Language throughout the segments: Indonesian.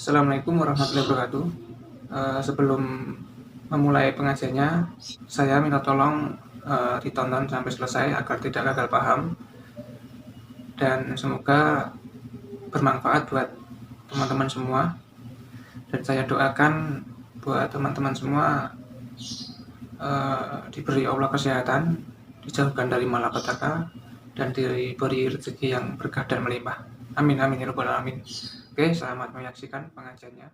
Assalamualaikum warahmatullahi wabarakatuh. Sebelum memulai pengajiannya, saya minta tolong ditonton sampai selesai agar tidak gagal paham dan semoga bermanfaat buat teman-teman semua. Dan saya doakan buat teman-teman semua diberi Allah kesehatan, dijauhkan dari malapetaka, dan diberi rezeki yang berkah dan melimpah. Amin amin ya rabbal alamin. Oke, selamat menyaksikan pengajiannya.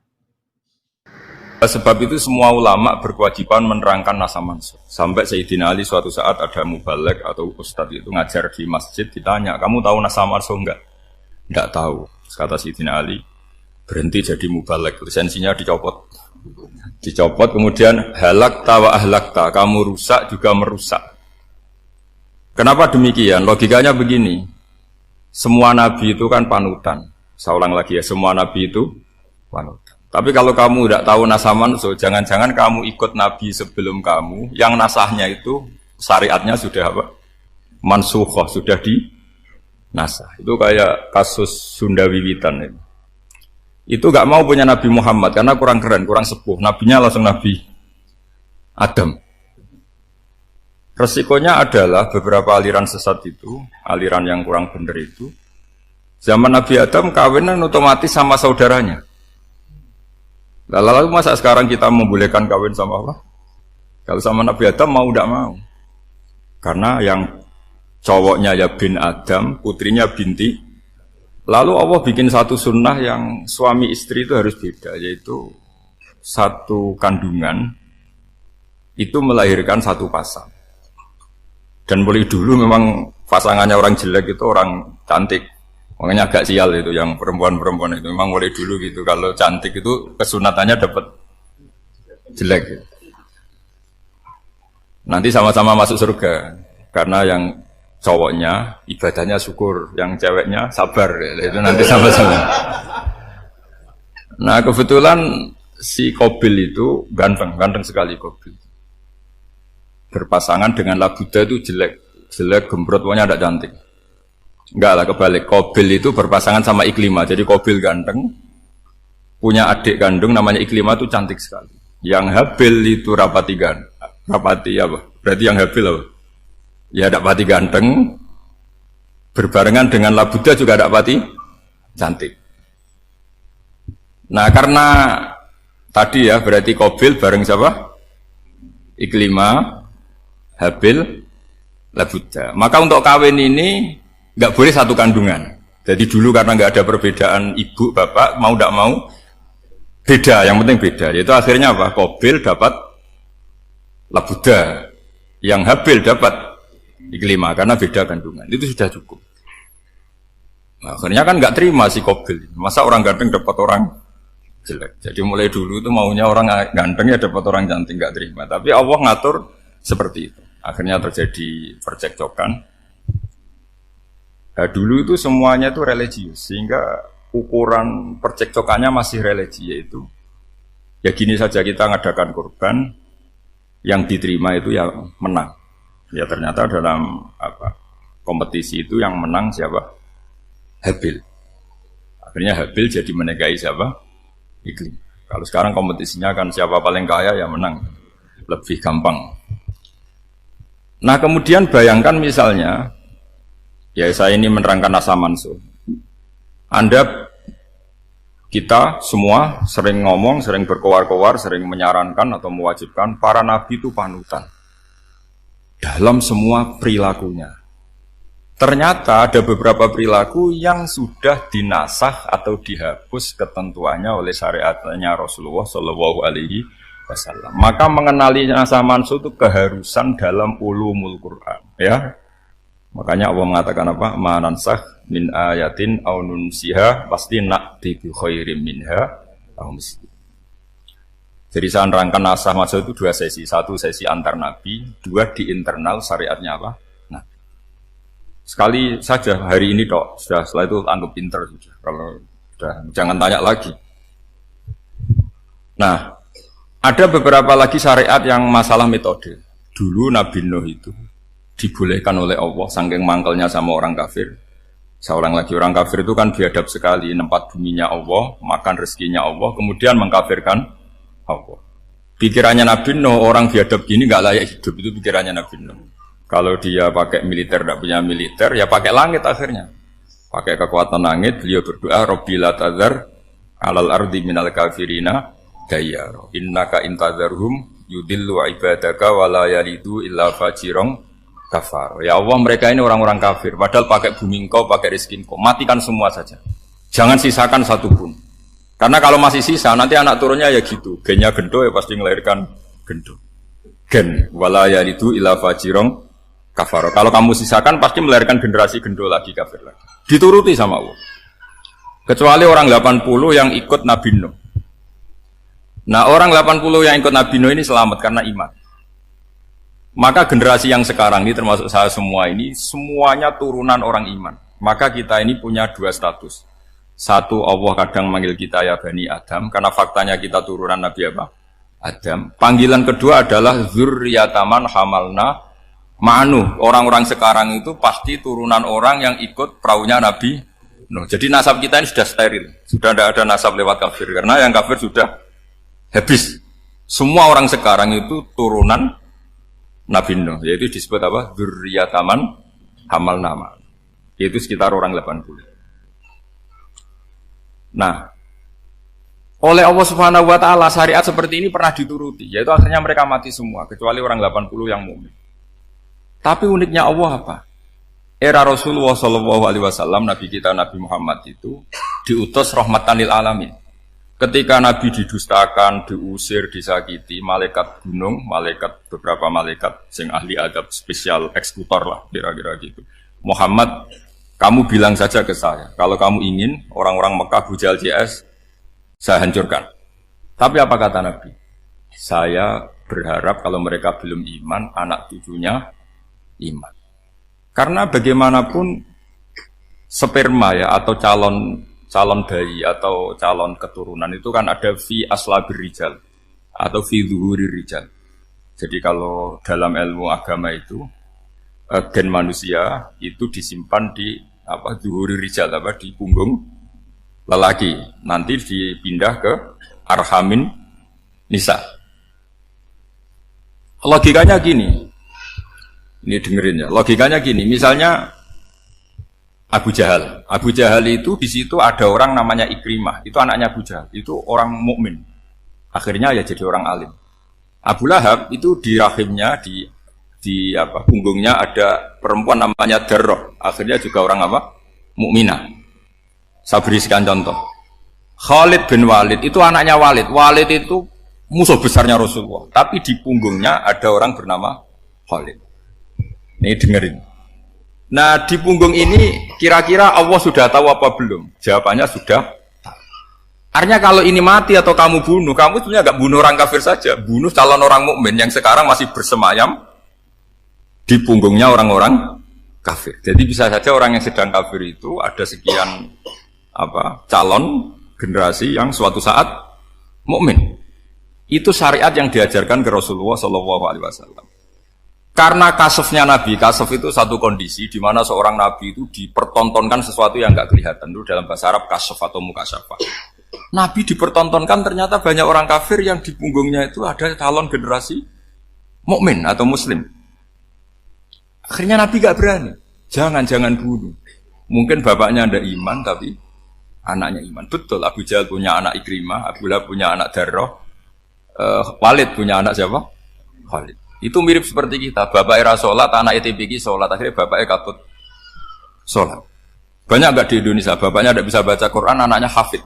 Sebab itu semua ulama berkewajiban menerangkan nasa mansuh. Sampai Sayyidina Ali suatu saat ada mubalek atau ustadz itu ngajar di masjid, ditanya, kamu tahu nasa mansuh enggak? Enggak tahu. Kata Sayyidina Ali, berhenti jadi mubalek, lisensinya dicopot. Dicopot, kemudian halakta wa ahlakta, kamu rusak juga merusak. Kenapa demikian? Logikanya begini, semua nabi itu kan panutan. Saya ulang lagi ya, semua nabi itu panutan. Tapi kalau kamu tidak tahu nasaman, so jangan-jangan kamu ikut nabi sebelum kamu, yang nasahnya itu syariatnya sudah apa? Mansukhoh, sudah di nasah. Itu kayak kasus Sunda Wiwitan itu. Itu gak mau punya Nabi Muhammad karena kurang keren, kurang sepuh. Nabinya langsung Nabi Adam. Resikonya adalah beberapa aliran sesat itu, aliran yang kurang benar itu, zaman Nabi Adam kawinan otomatis sama saudaranya. Lalu masa sekarang kita membolehkan kawin sama apa? Kalau sama Nabi Adam mau tidak mau. Karena yang cowoknya ya bin Adam, putrinya binti. Lalu Allah bikin satu sunnah yang suami istri itu harus beda, yaitu satu kandungan itu melahirkan satu pasang. Dan mulai dulu memang pasangannya orang jelek itu orang cantik. Makanya agak sial itu yang perempuan-perempuan itu. Memang mulai dulu gitu. Kalau cantik itu kesunatannya dapat jelek gitu. Nanti sama-sama masuk surga. Karena yang cowoknya ibadahnya syukur, yang ceweknya sabar gitu. Itu nanti sama-sama. Nah kebetulan si Qabil itu ganteng sekali Qabil. Berpasangan dengan Labuda itu jelek gembrot, pokoknya tidak cantik. Enggak lah, kebalik. Qabil itu berpasangan sama Iklimah. Jadi Qabil ganteng, punya adik kandung namanya Iklimah itu cantik sekali. Yang Habil itu rapati apa? Berarti yang Habil apa? Ya dapati ganteng, berbarengan dengan Labuda juga dapati cantik. Nah karena tadi ya berarti Qabil bareng siapa? Iklimah, Habil, Labuda. Maka untuk kawin ini nggak boleh satu kandungan. Jadi dulu karena nggak ada perbedaan ibu bapak, mau tidak mau beda. Yang penting beda. Yaitu akhirnya apa? Qabil dapat Labuda, yang Habil dapat Iklimah karena beda kandungan. Itu sudah cukup. Nah, akhirnya kan nggak terima si Qabil. Masa orang ganteng dapat orang jelek. Jadi mulai dulu itu maunya orang ganteng ya dapat orang cantik, nggak terima. Tapi Allah ngatur seperti itu. Akhirnya terjadi percekcokan. Nah, dulu itu semuanya itu religius, sehingga ukuran percekcokannya masih religi, yaitu ya gini saja, kita ngadakan kurban, yang diterima itu ya menang. Ya ternyata dalam kompetisi itu yang menang siapa? Habil. Akhirnya Habil jadi menikahi siapa? Iklim. Kalau sekarang kompetisinya kan siapa paling kaya ya menang, lebih gampang. Nah kemudian bayangkan misalnya, ya saya ini menerangkan nasa mansuh. Kita semua sering ngomong, sering berkoar-koar, sering menyarankan atau mewajibkan para nabi itu panutan dalam semua perilakunya. Ternyata ada beberapa perilaku yang sudah dinasah atau dihapus ketentuannya oleh syariatnya Rasulullah Shallallahu Alaihi Wasallam. Maka mengenali nasa mansuh itu keharusan dalam ulumul Quran. Ya, makanya Allah mengatakan apa? Manansah min ayatin aw nunsiha pasti na'ti bi khairim minha aw misli. Jadi saya nerangkan nasah mansuh itu dua sesi. Satu sesi antar nabi, dua di internal syariatnya apa? Sekali saja hari ini dok, sudah setelah itu anggap pinter sudah. Kalau sudah jangan tanya lagi. Nah, ada beberapa lagi syariat yang masalah metode. Dulu Nabi Nuh itu dibolehkan oleh Allah saking mangkelnya sama orang kafir. Seorang lagi, orang kafir itu kan biadab sekali, nempat buminya Allah, makan rezekinya Allah, kemudian mengkafirkan Allah. Pikirannya Nabi Nuh, orang biadab gini nggak layak hidup, itu pikirannya Nabi Nuh. Kalau dia pakai militer, tidak punya militer, ya pakai langit akhirnya. Pakai kekuatan langit, beliau berdoa, Rabbi la tadzar alal ardi minal kafirina dayyara. Innaka intadzarhum yudillu ibadaka wa la yalidu illa fajirong kafar. Ya Allah, mereka ini orang-orang kafir, padahal pakai bumi engkau, pakai rezeki engkau, matikan semua saja. Jangan sisakan satu pun. Karena kalau masih sisa, nanti anak turunnya ya gitu. Gennya gendo ya pasti melahirkan gendo. Gen wala yalidu illa fajirong kafar. Kalau kamu sisakan pasti melahirkan generasi gendo lagi, kafir lagi. Dituruti sama Allah. Kecuali orang 80 yang ikut Nabi Nuh. Nah, orang 80 yang ikut Nabi Nuh ini selamat karena iman. Maka generasi yang sekarang ini termasuk saya semua ini semuanya turunan orang iman. Maka kita ini punya dua status. Satu, Allah kadang manggil kita ya Bani Adam karena faktanya kita turunan Nabi apa? Adam. Panggilan kedua adalah dzurriyyataman hamalna ma'nuh. Orang-orang sekarang itu pasti turunan orang yang ikut perahunya Nabi Nuh. Jadi nasab kita ini sudah steril. Sudah tidak ada nasab lewat kafir karena yang kafir sudah habis. Semua orang sekarang itu turunan Nabi Nuh, yaitu disebut apa? Dzurriyyataman hamal nama. Itu sekitar orang 80. Nah, oleh Allah Subhanahu wa taala syariat seperti ini pernah dituruti, yaitu akhirnya mereka mati semua kecuali orang 80 yang mukmin. Tapi uniknya Allah apa? Era Rasulullah sallallahu alaihi wasallam, Nabi kita Nabi Muhammad itu diutus rahmatan lil alamin. Ketika Nabi didustakan, diusir, disakiti, malaikat gunung, beberapa malaikat yang ahli adab spesial eksekutor lah, kira-kira gitu. Muhammad, kamu bilang saja ke saya, kalau kamu ingin orang-orang Mekah Bujal JS, saya hancurkan. Tapi apa kata Nabi? Saya berharap kalau mereka belum iman, anak cucunya iman. Karena bagaimanapun sperma ya atau calon bayi atau calon keturunan itu kan ada fi aslabir rijal atau fi zuhurir rijal. Jadi kalau dalam ilmu agama itu gen manusia itu disimpan di apa zuhurir rijal apa di punggung lelaki. Nanti dipindah ke arhamin nisa. Logikanya gini. Ini dengerin ya. Logikanya gini, misalnya Abu Jahal. Abu Jahal itu di situ ada orang namanya Ikrimah. Itu anaknya Abu Jahal. Itu orang mukmin. Akhirnya ya jadi orang alim. Abu Lahab itu di rahimnya di punggungnya ada perempuan namanya Darroh. Akhirnya juga orang apa? Mukminah. Saya berikan contoh. Khalid bin Walid itu anaknya Walid. Walid itu musuh besarnya Rasulullah. Tapi di punggungnya ada orang bernama Khalid. Ini dengerin. Nah di punggung ini kira-kira Allah sudah tahu apa belum? Jawabannya sudah. Artinya kalau ini mati atau kamu bunuh, kamu sebenarnya nggak bunuh orang kafir saja, bunuh calon orang mukmin yang sekarang masih bersemayam di punggungnya orang-orang kafir. Jadi bisa saja orang yang sedang kafir itu ada sekian calon generasi yang suatu saat mukmin. Itu syariat yang diajarkan ke Rasulullah SAW. Karena kasofnya Nabi, kasof itu satu kondisi di mana seorang Nabi itu dipertontonkan sesuatu yang nggak kelihatan. Itu dalam bahasa Arab kasof atau mukasyafa. Nabi dipertontonkan ternyata banyak orang kafir yang di punggungnya itu ada calon generasi mukmin atau muslim. Akhirnya Nabi nggak berani. Jangan bunuh. Mungkin bapaknya ada iman tapi anaknya iman. Betul, Abu Jahal punya anak Ikrimah, Abu Lahab punya anak Darroh, Walid punya anak siapa? Khalid. Itu mirip seperti kita, bapak era sholat, anak ETPG sholat, akhirnya bapaknya katut sholat. Banyak nggak di Indonesia, bapaknya tidak bisa baca Quran, anaknya hafid.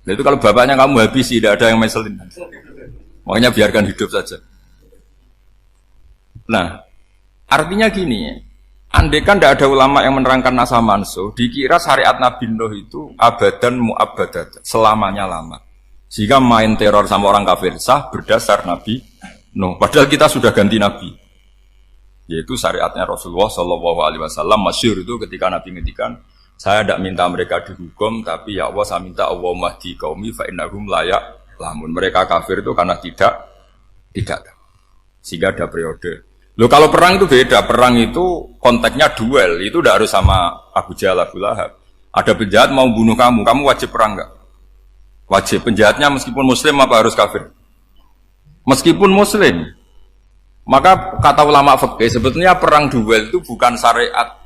Nah, itu kalau bapaknya kamu habisi, tidak ada yang meselin. Makanya biarkan hidup saja. Nah, artinya gini, andaikan tidak ada ulama yang menerangkan nasa mansuh, dikira syariat Nabi Nuh itu abadan mu'abbadat, selamanya lama. Sehingga main teror sama orang kafir sah berdasar Nabi Nuh, padahal kita sudah ganti Nabi, yaitu syariatnya Rasulullah SAW. Masyhur itu ketika Nabi ngendikan, saya tidak minta mereka dihukum, tapi ya Allah saya minta Allah mahdi qaumi fa innahum layak lamun. Mereka kafir itu karena tidak sehingga ada periode. Loh kalau perang itu beda, perang itu konteksnya duel, itu udah harus sama Abu Jahal, Abu Lahab. Ada penjahat mau bunuh kamu, kamu wajib perang nggak? Wajib. Penjahatnya meskipun muslim apa harus kafir? Meskipun muslim. Maka kata ulama fikih sebetulnya perang duel itu bukan syariat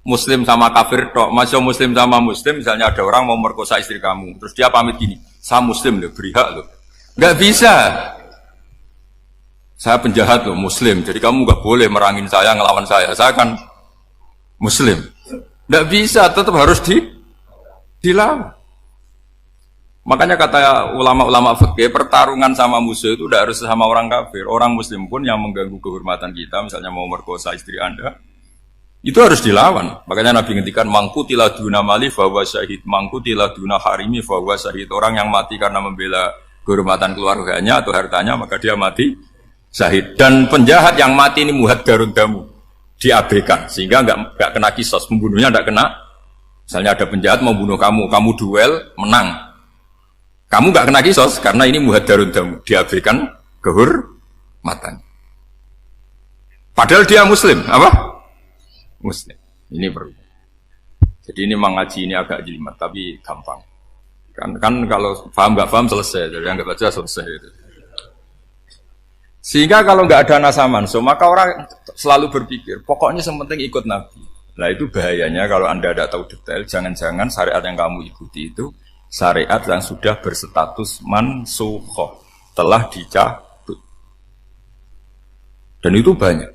muslim sama kafir tok. Masih muslim sama muslim, misalnya ada orang mau merkosa istri kamu, terus dia pamit gini, saya muslim loh, beri hak loh. Nggak bisa. Saya penjahat loh, muslim, jadi kamu nggak boleh merangin saya, ngelawan saya kan muslim. Nggak bisa, tetap harus dilawan. Makanya kata ulama-ulama fikih, pertarungan sama musuh itu tidak harus sama orang kafir. Orang muslim pun yang mengganggu kehormatan kita, misalnya mau merkosa istri Anda, itu harus dilawan. Makanya Nabi ngendikan mangkutila duna mali fahuwa syahid, mangkutila duna harimi fahuwa syahid. Orang yang mati karena membela kehormatan keluarganya atau hartanya, maka dia mati syahid. Dan penjahat yang mati ini muhaddarun damu, diabaikan sehingga nggak kena kisos, pembunuhnya nggak kena. Misalnya ada penjahat mau bunuh kamu, kamu duel menang. Kamu nggak kena kisos karena ini muhaddarun damu, diabaikan kehormatan. Padahal dia muslim, apa? Muslim. Ini perlu. Jadi ini mengaji ini agak jelimet, tapi gampang. Kan kalau paham nggak paham selesai, jadi yang nggak baca selesai. Gitu. Sehingga kalau nggak ada nasa mansuh, maka orang selalu berpikir, pokoknya yang penting ikut Nabi. Nah itu bahayanya kalau Anda tidak tahu detail, jangan-jangan syariat yang kamu ikuti itu syariat yang sudah berstatus mansukhoh, telah dicabut. Dan itu banyak.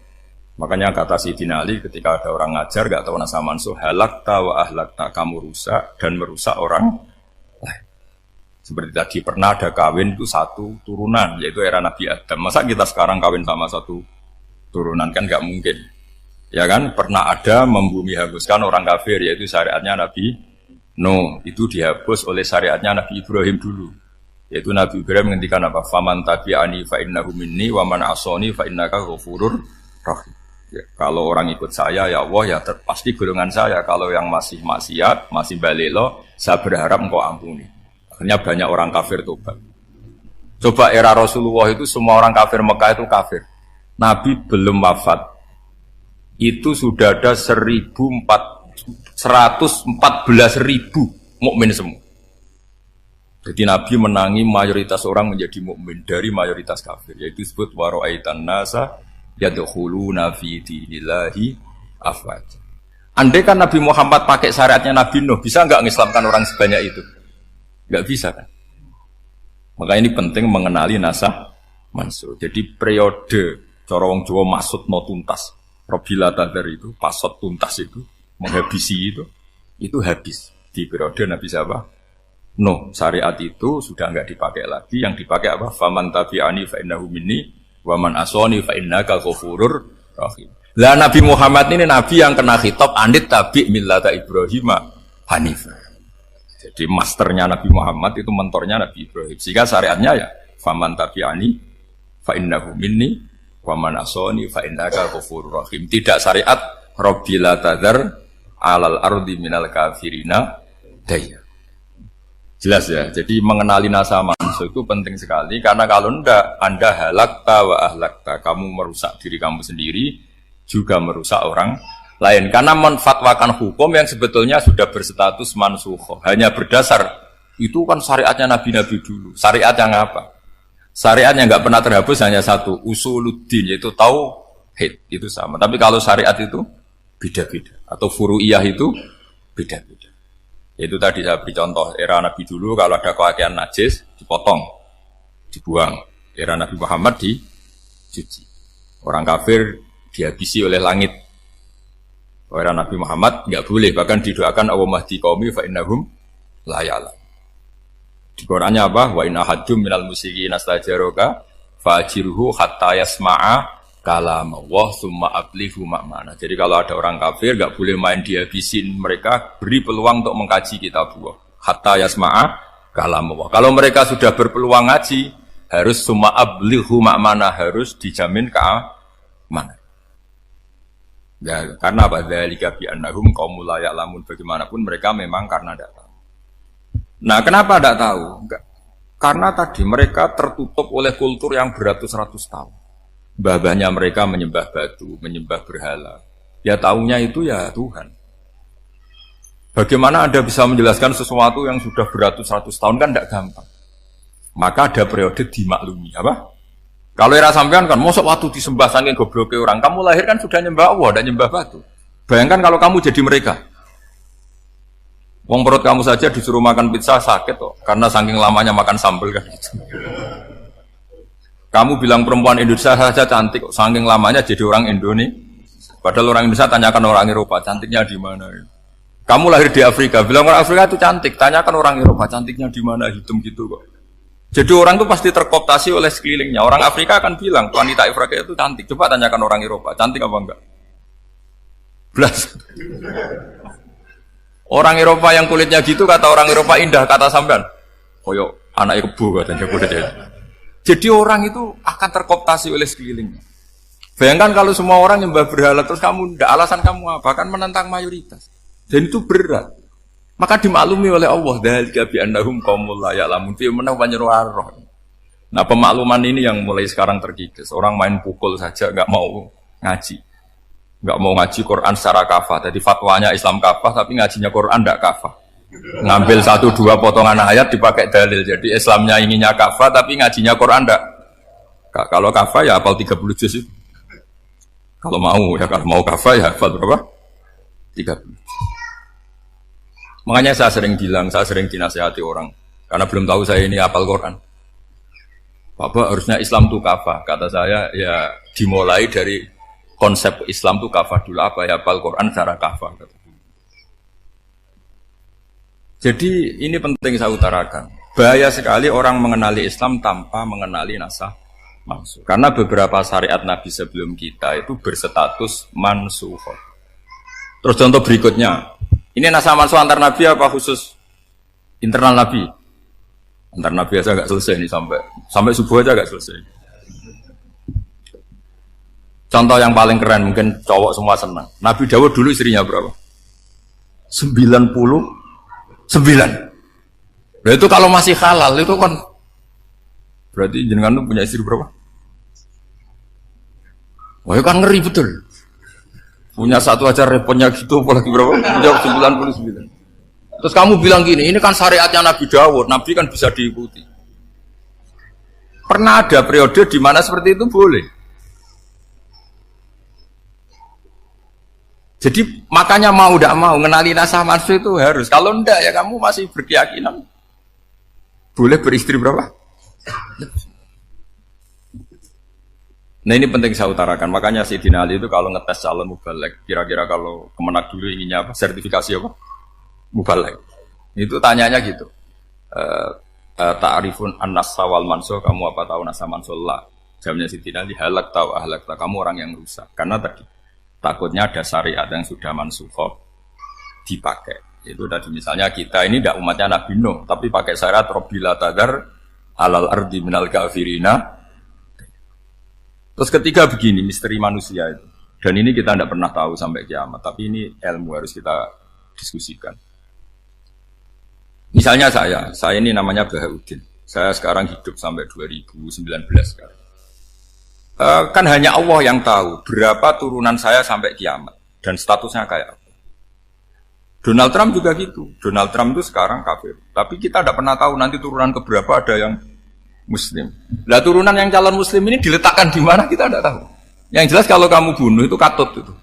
Makanya kata Sayyidina Ali ketika ada orang ngajar gak tahu nasa mansuh, halakta wa ahlakta, kamu rusak dan merusak orang lain. Seperti tadi pernah ada kawin itu satu turunan, yaitu era Nabi Adam. Masa kita sekarang kawin sama satu turunan, kan gak mungkin. Ya kan, pernah ada membumi hanguskan orang kafir, yaitu syariatnya Nabi No, itu dihapus oleh syariatnya Nabi Ibrahim dulu. Yaitu Nabi Ibrahim menghentikan apa? Faman tabi'ani fa innahu minni wa man asoni fa innaka ghafurur rahim. Ya, kalau orang ikut saya ya Allah ya pasti golongan saya. Kalau yang masih maksiat, masih balelo, saya berharap engkau ampuni. Akhirnya banyak orang kafir tobat. Coba era Rasulullah itu semua orang kafir Mekah itu kafir. Nabi belum wafat. Itu sudah ada 114.000 mukmin semua. Jadi Nabi menangi mayoritas orang menjadi mukmin dari mayoritas kafir, yaitu disebut wara'aitan nasa yadkhuluna fi dinillahi afwaja. Andai kan Nabi Muhammad pakai syariatnya Nabi Nuh, bisa enggak mengislamkan orang sebanyak itu? Enggak bisa kan? Maka ini penting mengenali nasah mansuh. Jadi periode cara wong Jawa maksud no tuntas. Robila tadar itu, pasot tuntas itu menghabisi itu habis di periode Nabi siapa? No, syariat itu sudah enggak dipakai lagi. Yang dipakai apa? Faman tabi'ani fa innahu minni wa man asoni fa innaka ghafurur rahim. Lah Nabi Muhammad ini nabi yang kena khitab anit tabi' millata Ibrahim hanifah. Jadi masternya Nabi Muhammad itu mentornya Nabi Ibrahim. Sehingga syariatnya ya faman tabi'ani fa innahu minni wa man asoni fa innaka ghafurur rahim. Tidak syariat Rabbila tadar alal ardi minal kafirina daya. Jelas ya. Jadi mengenali nasa mansuh itu penting sekali karena kalau enggak Anda halakta wa ahlakta, kamu merusak diri kamu sendiri juga merusak orang lain karena menfatwakan hukum yang sebetulnya sudah berstatus mansukh. Hanya berdasar itu kan syariatnya nabi-nabi dulu. Syariat yang apa? Syariat yang enggak pernah terhapus hanya satu, usuluddin, yaitu tauhid, itu sama. Tapi kalau syariat itu beda-beda atau furu'iyah itu beda-beda. Itu tadi saya beri contoh era Nabi dulu kalau ada pakaian najis dipotong, dibuang. Era Nabi Muhammad dicuci. Orang kafir dihabisi oleh langit. Era Nabi Muhammad enggak boleh, bahkan didoakan Allahumma hdi qaumi fa innahum la ya'lam. Di Qur'annya apa? Wa in ahadum minal musyrikin astajaraka fa'jirhu hatta yasma'a kalam Allah summa ablihu makmana. Jadi kalau ada orang kafir gak boleh main dihabisin, mereka beri peluang untuk mengkaji kitab Allah hatta yasma'a kalam Allah. Kalau mereka sudah berpeluang ngaji harus summa ablihu makmana, harus dijamin keamanan. Ya, karena apa? Dzalika bi annahum qaumul la ya'lamun. Bagaimanapun mereka memang karena tidak tahu. Nah, kenapa tidak tahu? Enggak. Karena tadi mereka tertutup oleh kultur yang beratus-ratus tahun. Mbah-mbahnya mereka menyembah batu, menyembah berhala. Ya taunya itu ya Tuhan. Bagaimana Anda bisa menjelaskan sesuatu yang sudah beratus-ratus tahun kan tidak gampang. Maka ada periode dimaklumi. Apa? Kalau era sampean kan, mosok waktu disembah saking gobloke orang. Kamu lahir kan sudah nyembah Allah dan nyembah batu. Bayangkan kalau kamu jadi mereka. Wong perut kamu saja disuruh makan pizza sakit kok, karena saking lamanya makan sambal kan. Kamu bilang perempuan Indonesia saja cantik kok, saking lamanya jadi orang Indonesia. Padahal orang Indonesia tanyakan orang Eropa, cantiknya di mana? Kamu lahir di Afrika, bilang orang Afrika itu cantik, tanyakan orang Eropa, cantiknya di mana? Hitam gitu kok. Jadi orang itu pasti terkooptasi oleh sekelilingnya. Orang Afrika akan bilang wanita Afrika itu cantik. Coba tanyakan orang Eropa, cantik apa enggak? Belas. Orang Eropa yang kulitnya gitu kata orang Eropa indah, kata sampean. Koyo anak kebo katanya kulit. Jadi orang itu akan terkooptasi oleh sekelilingnya. Bayangkan kalau semua orang nyembah berhala terus kamu ndak, alasan kamu apa? Kan menentang mayoritas. Dan itu berat. Maka dimaklumi oleh Allah, dzalika bi annahum qaumul la ya'lamun fi manah panyeruarah. Nah, pemakluman ini yang mulai sekarang terkikis. Orang main pukul saja enggak mau ngaji. Enggak mau ngaji Quran secara kafah. Jadi fatwanya Islam kafah tapi ngajinya Quran enggak kafah. Ngambil 1-2 potongan ayat dipakai dalil. Jadi Islamnya inginnya kafah tapi ngajinya Quran enggak. Kalau kafah ya hafal 30 juz itu. Kalau mau kafah ya hafal berapa? 30. Makanya saya sering dinasihati orang karena belum tahu saya ini hafal Quran. Bapak harusnya Islam itu kafah. Kata saya ya dimulai dari konsep Islam itu kafah dulu, apa ya hafal Quran secara kafah. Jadi ini penting saya utarakan. Bahaya sekali orang mengenali Islam tanpa mengenali nasah mansukh. Karena beberapa syariat Nabi sebelum kita itu berstatus mansukh. Terus contoh berikutnya, ini nasah mansukh antar Nabi apa khusus internal Nabi? Antar Nabi aja agak selesai ini sampai subuh aja agak selesai. Contoh yang paling keren, mungkin cowok semua senang. Nabi Dawud dulu istrinya berapa? 99. Nah itu kalau masih halal itu kan berarti jenengan tuh punya istri berapa? Wah itu kan ngeri betul. Punya satu aja repotnya gitu, apalagi berapa? Punya 99. Terus kamu bilang gini, ini kan syariatnya Nabi Dawud, Nabi kan bisa diikuti. Pernah ada periode di mana seperti itu boleh. Jadi makanya mau tidak mau mengenali nasah mansukh itu harus. Kalau enggak ya kamu masih berkeyakinan boleh beristri berapa? Nah ini penting saya utarakan. Makanya Sayyidina Ali itu kalau ngetes calon mubalek, kira-kira kalau Kemenak dulu inginnya apa? Sertifikasi apa? Mubalek. Itu tanyanya gitu. Ta'rifun an-nassa wal mansukh, kamu apa tahu nasah mansukh lah? Jawabnya Sayyidina Ali, halak tahu ahlak tahu, kamu orang yang rusak. Karena tadi takutnya ada syariat yang sudah mansukh dipakai. Itu tadi misalnya kita ini tidak umatnya Nabi Nuh, tapi pakai syariat Rabbila tadar alal ardi minal kafirina. Terus ketiga begini, misteri manusia itu. Dan ini kita tidak pernah tahu sampai kiamat, tapi ini ilmu harus kita diskusikan. Misalnya saya ini namanya Bahaudin. Saya sekarang hidup sampai 2019 sekarang. Kan hanya Allah yang tahu berapa turunan saya sampai kiamat dan statusnya kayak apa. Donald Trump juga gitu. Donald Trump itu sekarang kafir, tapi kita tidak pernah tahu nanti turunan keberapa ada yang Muslim. Nah turunan yang calon Muslim ini diletakkan di mana kita tidak tahu. Yang jelas kalau kamu bunuh itu katut itu.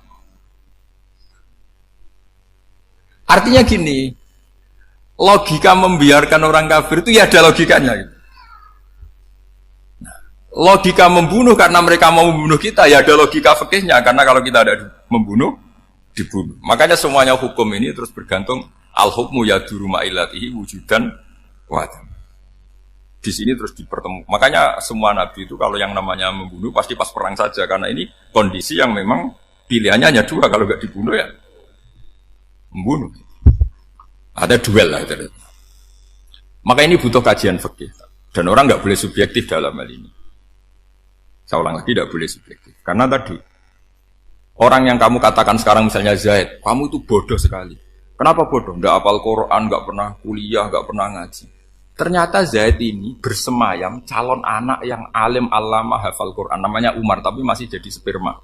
Artinya gini, logika membiarkan orang kafir itu ya ada logikanya. Gitu. Logika membunuh karena mereka mau membunuh kita ya ada logika fikihnya, karena kalau kita ada membunuh dibunuh. Makanya semuanya hukum ini terus bergantung al-hukmu yaduru ma'ilatihi wujudan wadam. Di sini terus dipertemukan. Makanya semua nabi itu kalau yang namanya membunuh pasti pas perang saja, karena ini kondisi yang memang pilihannya hanya dua, kalau nggak dibunuh ya membunuh. Ada duel lah itu. Maka ini butuh kajian fikih dan orang nggak boleh subjektif dalam hal ini. Saya ulang lagi, tidak boleh subjektif. Karena tadi, orang yang kamu katakan sekarang misalnya Zaid, kamu itu bodoh sekali. Kenapa bodoh? Nggak hafal Quran, nggak pernah kuliah, nggak pernah ngaji. Ternyata Zaid ini bersemayam calon anak yang alim alama hafal Quran, namanya Umar, tapi masih jadi sperma.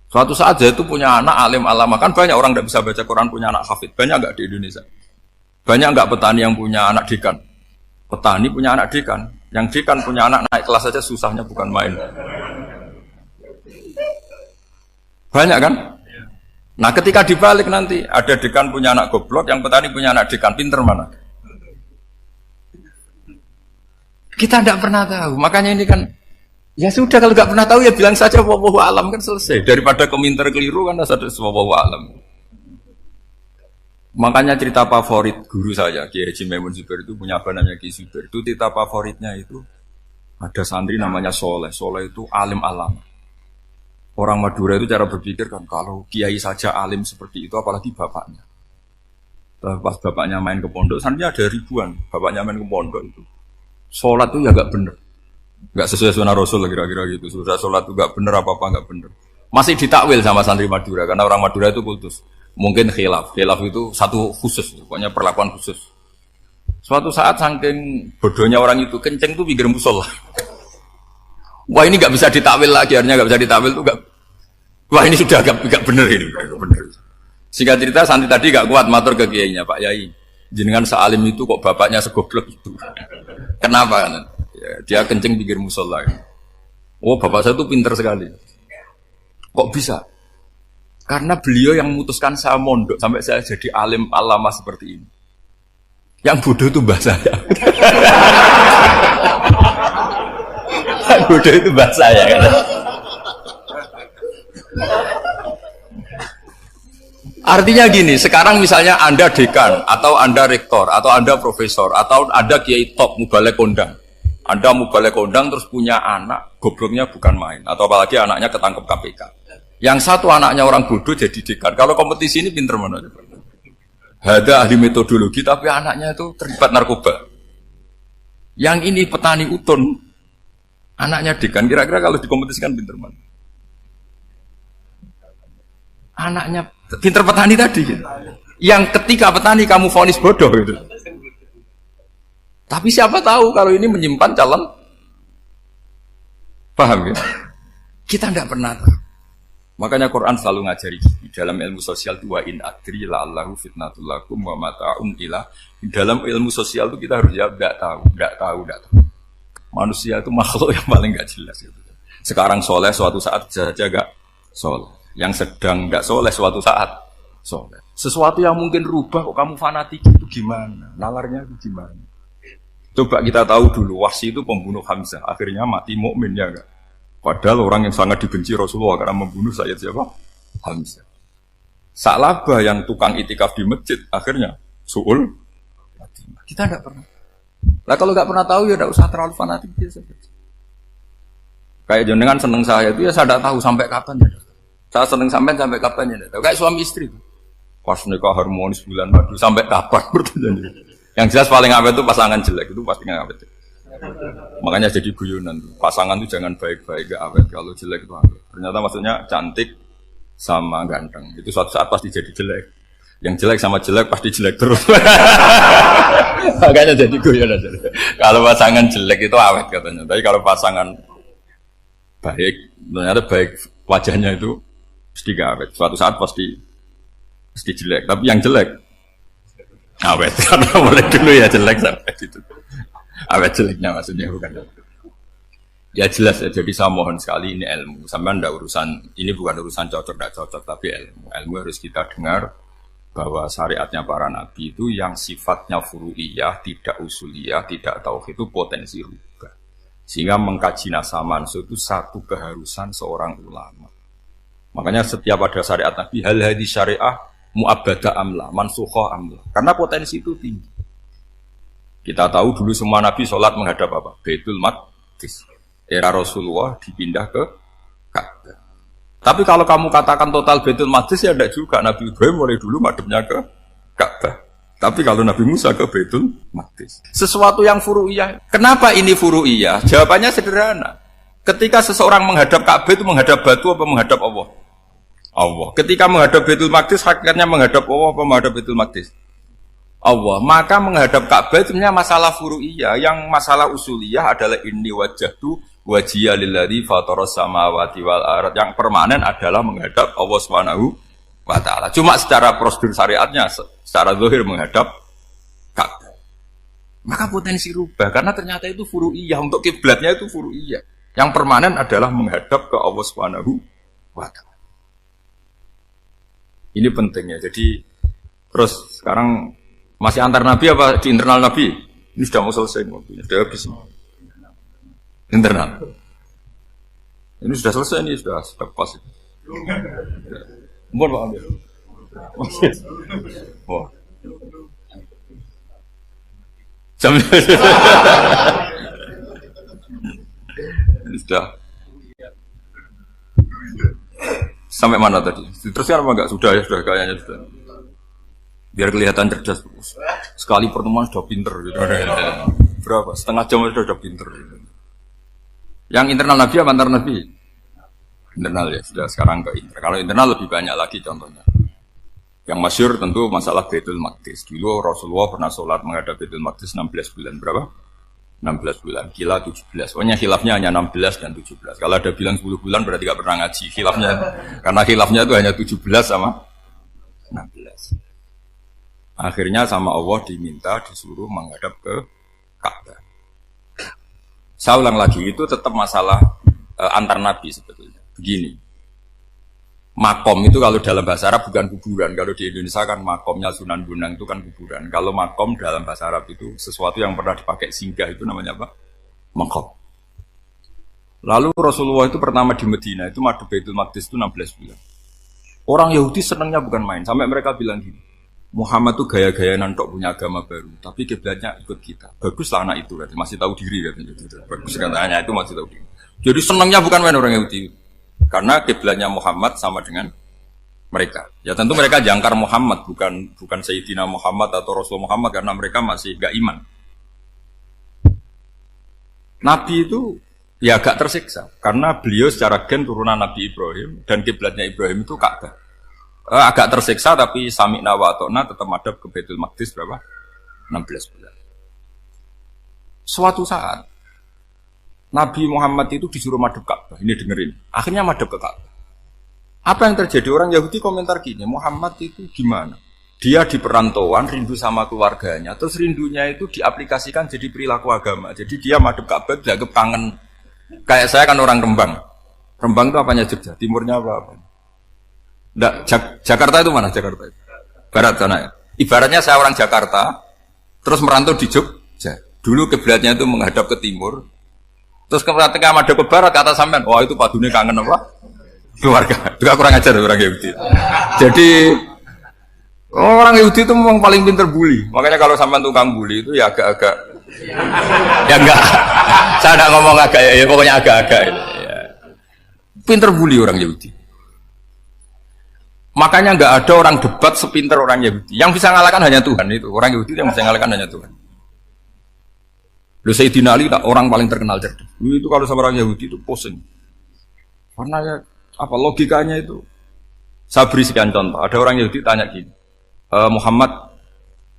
Suatu saat Zaid itu punya anak alim alama, kan banyak orang tidak bisa baca Quran punya anak hafid, banyak nggak di Indonesia? Banyak nggak petani yang punya anak dekan? Petani punya anak dekan, yang dekan punya anak naik kelas saja susahnya bukan main. Banyak kan? Nah ketika dibalik nanti ada dekan punya anak goblok, yang petani punya anak dekan, pinter mana? Kita tidak pernah tahu, makanya ini kan ya sudah kalau nggak pernah tahu ya bilang saja wallahu alam kan selesai. Daripada komentar keliru kan ada wallahu alam. Makanya cerita favorit guru saya Kiai Haji Maimun Zubair itu punya apa namanya Kiai Zubair. Itu cerita favoritnya itu ada santri namanya Soleh. Soleh itu alim alam. Orang Madura itu cara berpikir kan kalau kiai saja alim seperti itu apalagi bapaknya. Pas bapaknya main ke pondok, santrinya ada ribuan. Bapaknya main ke pondok itu. Sholat itu ya gak bener, gak sesuai sunnah Rasul kira-kira gitu. Sudah sholat itu gak bener apa-apa gak bener. Masih ditakwil sama santri Madura karena orang Madura itu kultus. Mungkin khilaf itu satu khusus, pokoknya perlakuan khusus. Suatu saat saking bodohnya orang itu kenceng tuh pikir musola. Wah ini gak bisa ditakwil lagi, akhirnya gak bisa ditakwil tuh gak. Wah ini sudah gak bener ini, gak bener. Singkat cerita santri tadi gak kuat matur ke kiainya, Pak Yai. Jenengan sealim itu kok bapaknya segoblok itu. Kenapa? Ya, dia kenceng pikir musola. Oh bapak saya itu pinter sekali. Kok bisa? Karena beliau yang memutuskan saya mondok sampai saya jadi alim alama seperti ini. Yang bodoh itu mbah saya. Yang bodoh itu mbah saya. Kan? Artinya gini, sekarang misalnya Anda dekan, atau Anda rektor, atau Anda profesor, atau Anda kiai top, mubalek kondang. Anda mubalek kondang terus punya anak, gobloknya bukan main. Atau apalagi anaknya ketangkep KPK. Yang satu anaknya orang bodoh jadi dekan. Kalau kompetisi ini pinter mana? Ada ahli metodologi, tapi anaknya itu terlibat narkoba. Yang ini petani utun, anaknya dekan. Kira-kira kalau dikompetisikan pinter mana? Anaknya pinter petani tadi gitu. Yang ketika petani kamu vonis bodoh gitu. Tapi siapa tahu kalau ini menyimpan calon. Paham ya? Kita tidak pernah tahu. Makanya Quran selalu ngajari di dalam ilmu sosial itu wa in adri la'allahu fitnatul lakum wa mata'un ila. Di dalam ilmu sosial itu kita harus jawab enggak tahu. Manusia itu makhluk yang paling enggak jelas gitu. Sekarang soleh suatu saat bisa saja enggak soleh. Yang sedang enggak soleh suatu saat soleh. Sesuatu yang mungkin rubah kok kamu fanatik itu gimana? Nalarnya itu gimana? Coba kita tahu dulu Wahsy itu pembunuh Hamzah, akhirnya mati mukmin ya enggak? Padahal orang yang sangat dibenci Rasulullah karena membunuh Sayyid siapa? Hamzah. Sa'labah yang tukang itikaf di masjid akhirnya su'ul. Kita enggak pernah. Lah kalau enggak pernah tahu ya enggak usah terlalu fanatik biasa. Kayak jenengan seneng saya itu ya saya enggak tahu sampai kapan ya. Saya seneng sampai kapan ya. Kayak suami istri itu. Pas nikah harmonis bulan madu sampai kapan bertanya. Yang jelas paling awet itu pasangan jelek itu pasti nggak awet. Makanya jadi guyonan. Pasangan itu jangan baik-baik gak awet. Kalau jelek itu awet. Ternyata maksudnya cantik sama ganteng. Itu suatu saat pasti jadi jelek. Yang jelek sama jelek pasti jelek terus. Makanya jadi guyonan. Kalau pasangan jelek itu awet katanya. Tapi kalau pasangan baik, ternyata baik wajahnya itu pasti gak awet. Suatu saat pasti jelek. Tapi yang jelek awet, karena mulai dulu ya jelek sampai itu. Awet jeleknya maksudnya bukan. Ya jelas ya, jadi saya mohon sekali ini ilmu. Sampai ndak urusan, ini bukan urusan cocok tidak cocok, tapi ilmu. Ilmu harus kita dengar bahwa syariatnya para nabi itu yang sifatnya furu'iyah, tidak usuliyah, tidak tauhid itu potensi rubah. Sehingga mengkaji nasah mansukh itu satu keharusan seorang ulama. Makanya setiap ada syariat nabi, hal hadis syariah mu'abbadah amla, mansukha amla. Karena potensi itu tinggi. Kita tahu dulu semua nabi sholat menghadap apa? Baitul Maqdis. Era Rasulullah dipindah ke Ka'bah. Tapi kalau kamu katakan total Baitul Maqdis ya tidak juga. Nabi Ibrahim mulai dulu madhabnya ke Ka'bah. Tapi kalau Nabi Musa ke Baitul Maqdis. Sesuatu yang furu'iyah. Kenapa ini furu'iyah? Jawabannya sederhana. Ketika seseorang menghadap Ka'bah itu menghadap batu apa menghadap Allah? Allah. Ketika menghadap Baitul Maqdis hakikatnya menghadap Allah apa menghadap Baitul Maqdis? Allah, maka menghadap Ka'bah itu sebenarnya masalah furu'iyah. Yang masalah usuliyah adalah inni wajjahtu wajhiya lilladzi fataras samawati wal ardh. Yang permanen adalah menghadap Allah Subhanahu wa taala. Cuma secara prosedur syariatnya secara zahir menghadap Ka'bah. Maka potensi rubah karena ternyata itu furu'iyah, untuk kiblatnya itu furu'iyah. Yang permanen adalah menghadap ke Allah Subhanahu wa taala. Ini pentingnya. Jadi terus sekarang masih antar nabi apa di internal nabi? Ini sudah mau selesai mobilnya, sudah habis. Internal. Ini sudah selesai, ini sudah pas. Mohon Pak ambil. Oh. Ini sudah. Sampai mana tadi? Terusnya apa enggak? Sudah ya, sudah kayaknya sudah. Biar kelihatan cerdas. Sekali pertemuan sudah pinter gitu. Berapa? Setengah jam sudah pinter gitu. Yang internal nabi apa antar nabi? Internal ya, sudah sekarang ke internal. Kalau internal lebih banyak lagi contohnya. Yang masyhur tentu masalah Baitul Maqdis. Dulu Rasulullah pernah sholat menghadap Baitul Maqdis 16 bulan. Berapa? 16 bulan. Kila 17. Pokoknya khilafnya hanya 16 dan 17. Kalau ada bilang 10 bulan berarti tidak pernah ngaji. Khilafnya, karena khilafnya itu hanya 17 sama 16. Akhirnya sama Allah diminta disuruh menghadap ke Ka'bah. Saya ulang lagi, itu tetap masalah antar nabi sebetulnya. Begini, makom itu kalau dalam bahasa Arab bukan kuburan. Kalau di Indonesia kan makomnya Sunan Bonang itu kan kuburan. Kalau makom dalam bahasa Arab itu sesuatu yang pernah dipakai singgah, itu namanya apa? Makom. Lalu Rasulullah itu pertama di Medina itu madhep Baitul Maqdis itu 16 bulan. Orang Yahudi senangnya bukan main, sampai mereka bilang gini, Muhammad tuh gaya-gaya nantok punya agama baru, tapi kiblatnya ikut kita. Baguslah anak itu, katanya. Masih tahu diri katanya. Bagus katanya itu masih tahu diri. Jadi senangnya bukan main orang Yahudi, karena kiblatnya Muhammad sama dengan mereka. Ya tentu mereka jangkar Muhammad, bukan Sayyidina Muhammad atau Rasul Muhammad, karena mereka masih gak iman. Nabi itu ya agak tersiksa, karena beliau secara gen turunan Nabi Ibrahim dan kiblatnya Ibrahim itu Ka'bah. Agak tersiksa tapi sami'na wa ata'na tetap madhab ke Baitul Maqdis berapa? 16 bulan. Suatu saat Nabi Muhammad itu disuruh madhab Ka'bah. Ini dengerin. Akhirnya madhab ke Ka'bah. Apa yang terjadi? Orang Yahudi komentar gini, Muhammad itu gimana? Dia di perantauan rindu sama keluarganya, terus rindunya itu diaplikasikan jadi perilaku agama. Jadi dia madhab Ka'bah dianggap kangen. Kayak saya kan orang Rembang. Rembang itu apanya Jogja? Timurnya apa? Nggak, Jakarta itu mana Jakarta itu? Barat sana ya. Ibaratnya saya orang Jakarta, terus merantau di Jogja. Dulu kiblatnya itu menghadap ke timur, terus ketika madhab ke barat kata sampean, wah itu padune kangen apa? Keluarga. Juga kurang ajar orang Yahudi. Jadi orang Yahudi itu memang paling pinter bully. Makanya kalau sampean tukang bully itu ya agak-agak, ya enggak. Saya enggak ngomong agak ya, pokoknya agak-agak. Ya. Pinter bully orang Yahudi. Makanya nggak ada orang debat sepinter orang Yahudi. Yang bisa ngalahkan hanya Tuhan itu. Orang Yahudi yang bisa ngalahkan hanya Tuhan. Lalu Sayyidina Ali orang paling terkenal cerdas. Itu kalau sama orang Yahudi itu pusing. Karena ya apa logikanya itu? Saya beri sekian contoh. Ada orang Yahudi tanya gini, Muhammad,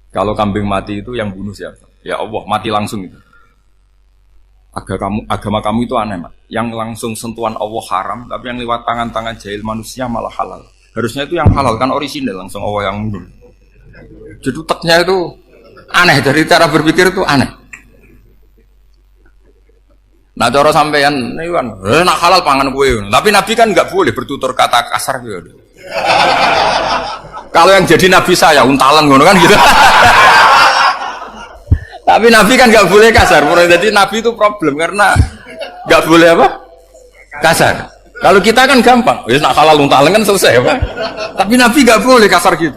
kalau kambing mati itu yang bunuh siapa? Ya Allah, mati langsung itu. Agama kamu itu aneh, Mak. Yang langsung sentuhan Allah haram, tapi yang lewat tangan-tangan jahil manusia malah halal. Harusnya itu yang halal kan orisinal langsung Allah yang mundur. Jadi teknya itu aneh, dari cara berpikir itu aneh. Nah cara sampean ini kan, nak halal pangan kue. Tapi Nabi kan nggak boleh bertutur kata kasar gitu. Kalau yang jadi Nabi saya untalan ngono kan gitu. Tapi Nabi kan nggak boleh kasar. Jadi Nabi itu problem karena nggak boleh apa? Kasar. Kalau kita kan gampang, ya nak halal untalan kan selesai apa? Tapi Nabi nggak boleh kasar gitu.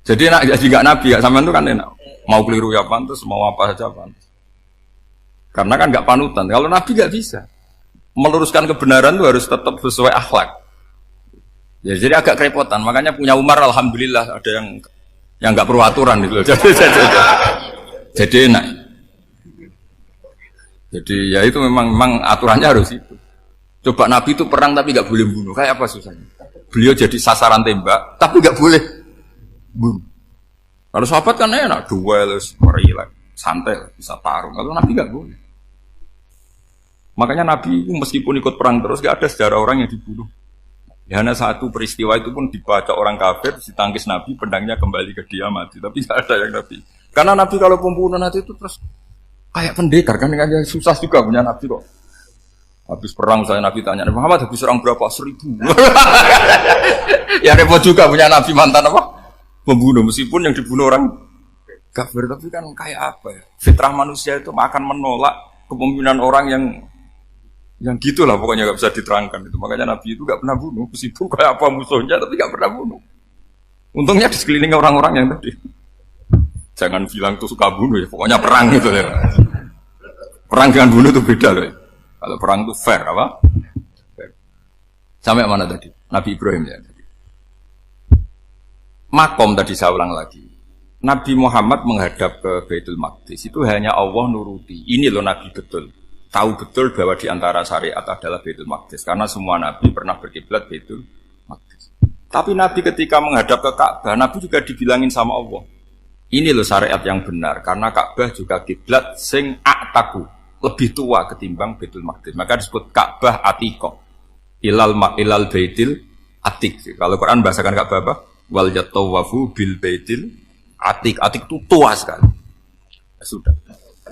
Jadi nak jadi nggak Nabi, nggak sampean itu kan enak. Mau keliru ya pantas, mau apa saja pantas. Karena kan nggak panutan. Kalau Nabi nggak bisa meluruskan kebenaran itu harus tetap sesuai akhlak. Ya, jadi agak kerepotan. Makanya punya Umar, alhamdulillah ada yang nggak perlu aturan gitu. Jadi enak. Jadi ya itu memang aturannya harus itu. Coba Nabi itu perang tapi nggak boleh bunuh. Kayak apa susahnya? Beliau jadi sasaran tembak tapi nggak boleh Boom. Kalau sahabat kan enak, duel, relax, santai, bisa tarung. Kalau Nabi nggak boleh. Makanya Nabi meskipun ikut perang terus, gak ada sejarah orang yang dibunuh. Ya, hanya satu peristiwa itu pun dibaca orang kafir, ditangkis Nabi, pedangnya kembali ke dia mati. Tapi gak ada yang Nabi. Karena Nabi kalau pembunuh nanti itu terus kayak pendekar kan, susah juga punya Nabi kok. Habis perang saya Nabi tanya, Muhammad habis serang berapa? 1000. Ya repot juga punya Nabi mantan apa? Pembunuh, meskipun yang dibunuh orang kafir, tapi kan kayak apa ya? Fitrah manusia itu akan menolak kepemimpinan orang yang gitulah pokoknya gak bisa diterangkan itu. Makanya Nabi itu gak pernah bunuh, meskipun kayak apa musuhnya tapi gak pernah bunuh. Untungnya di sekeliling orang-orang yang tadi. Jangan bilang tuh suka bunuh ya, pokoknya perang gitu ya. Perang dengan bunuh itu beda loh. Kalau perang itu fair apa? Fair. Sampai mana tadi? Nabi Ibrahim ya. Makom tadi saya ulang lagi. Nabi Muhammad menghadap ke Baitul Maqdis itu hanya Allah nuruti. Ini loh Nabi betul. Tahu betul bahwa di antara syariat adalah Baitul Maqdis. Karena semua Nabi pernah berkiblat Baitul Maqdis. Tapi Nabi ketika menghadap ke Ka'bah, Nabi juga dibilangin sama Allah. Ini loh syariat yang benar. Karena Ka'bah juga kiblat sing a'taku. Lebih tua ketimbang Baitul Maqdis. Maka disebut Ka'bah Atiqah. Ilal Baitil Atiq. Kalau Quran bahasakan Ka'bah apa? Wal yatawafu bil Baitil Atiq. Atiq itu tua sekali. Sudah.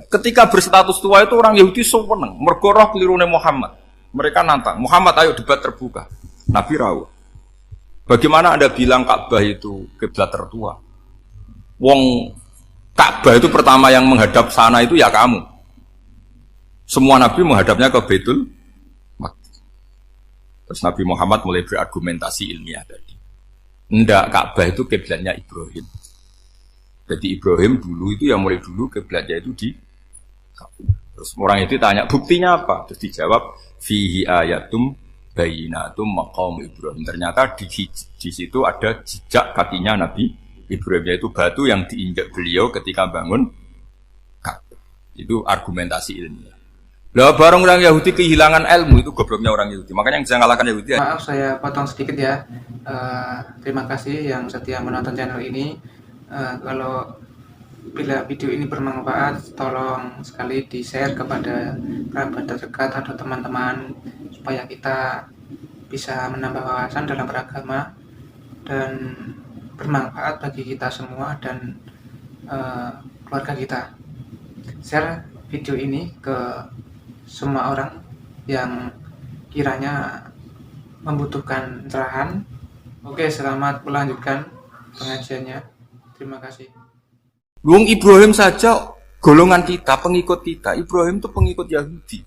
Ketika berstatus tua itu orang Yahudi seneng, mergo roh kelirune Muhammad. Mereka nantang, Muhammad ayo debat terbuka. Nabi rawuh. Bagaimana Anda bilang Ka'bah itu kiblat tertua? Wong Ka'bah itu pertama yang menghadap sana itu ya kamu. Semua Nabi menghadapnya ke Baitul Maqdis. Terus Nabi Muhammad mulai berargumentasi ilmiah tadi. Enggak, Ka'bah itu kiblatnya Ibrahim. Jadi Ibrahim dulu itu yang mulai dulu kiblatnya itu di Ka'bah. Terus orang itu tanya buktinya apa? Terus dijawab fihi ayatum bayinatum maqam Ibrahim. Ternyata di situ ada jejak kakinya Nabi Ibrahim, yaitu batu yang diinjak beliau ketika bangun Ka'bah. Itu argumentasi ilmiah. Lah barang orang Yahudi kehilangan ilmu itu gobloknya orang Yahudi. Makanya yang bisa ngalahkan Yahudi. Maaf saya potong sedikit ya. Terima kasih yang setia menonton channel ini. Kalau bila video ini bermanfaat, tolong sekali di-share kepada kerabat terdekat atau teman-teman supaya kita bisa menambah wawasan dalam beragama dan bermanfaat bagi kita semua dan keluarga kita. Share video ini ke semua orang yang kiranya membutuhkan cerahan. Oke, selamat melanjutkan pengajiannya. Terima kasih. Wong Ibrahim saja golongan kita, pengikut kita. Ibrahim itu pengikut Yahudi.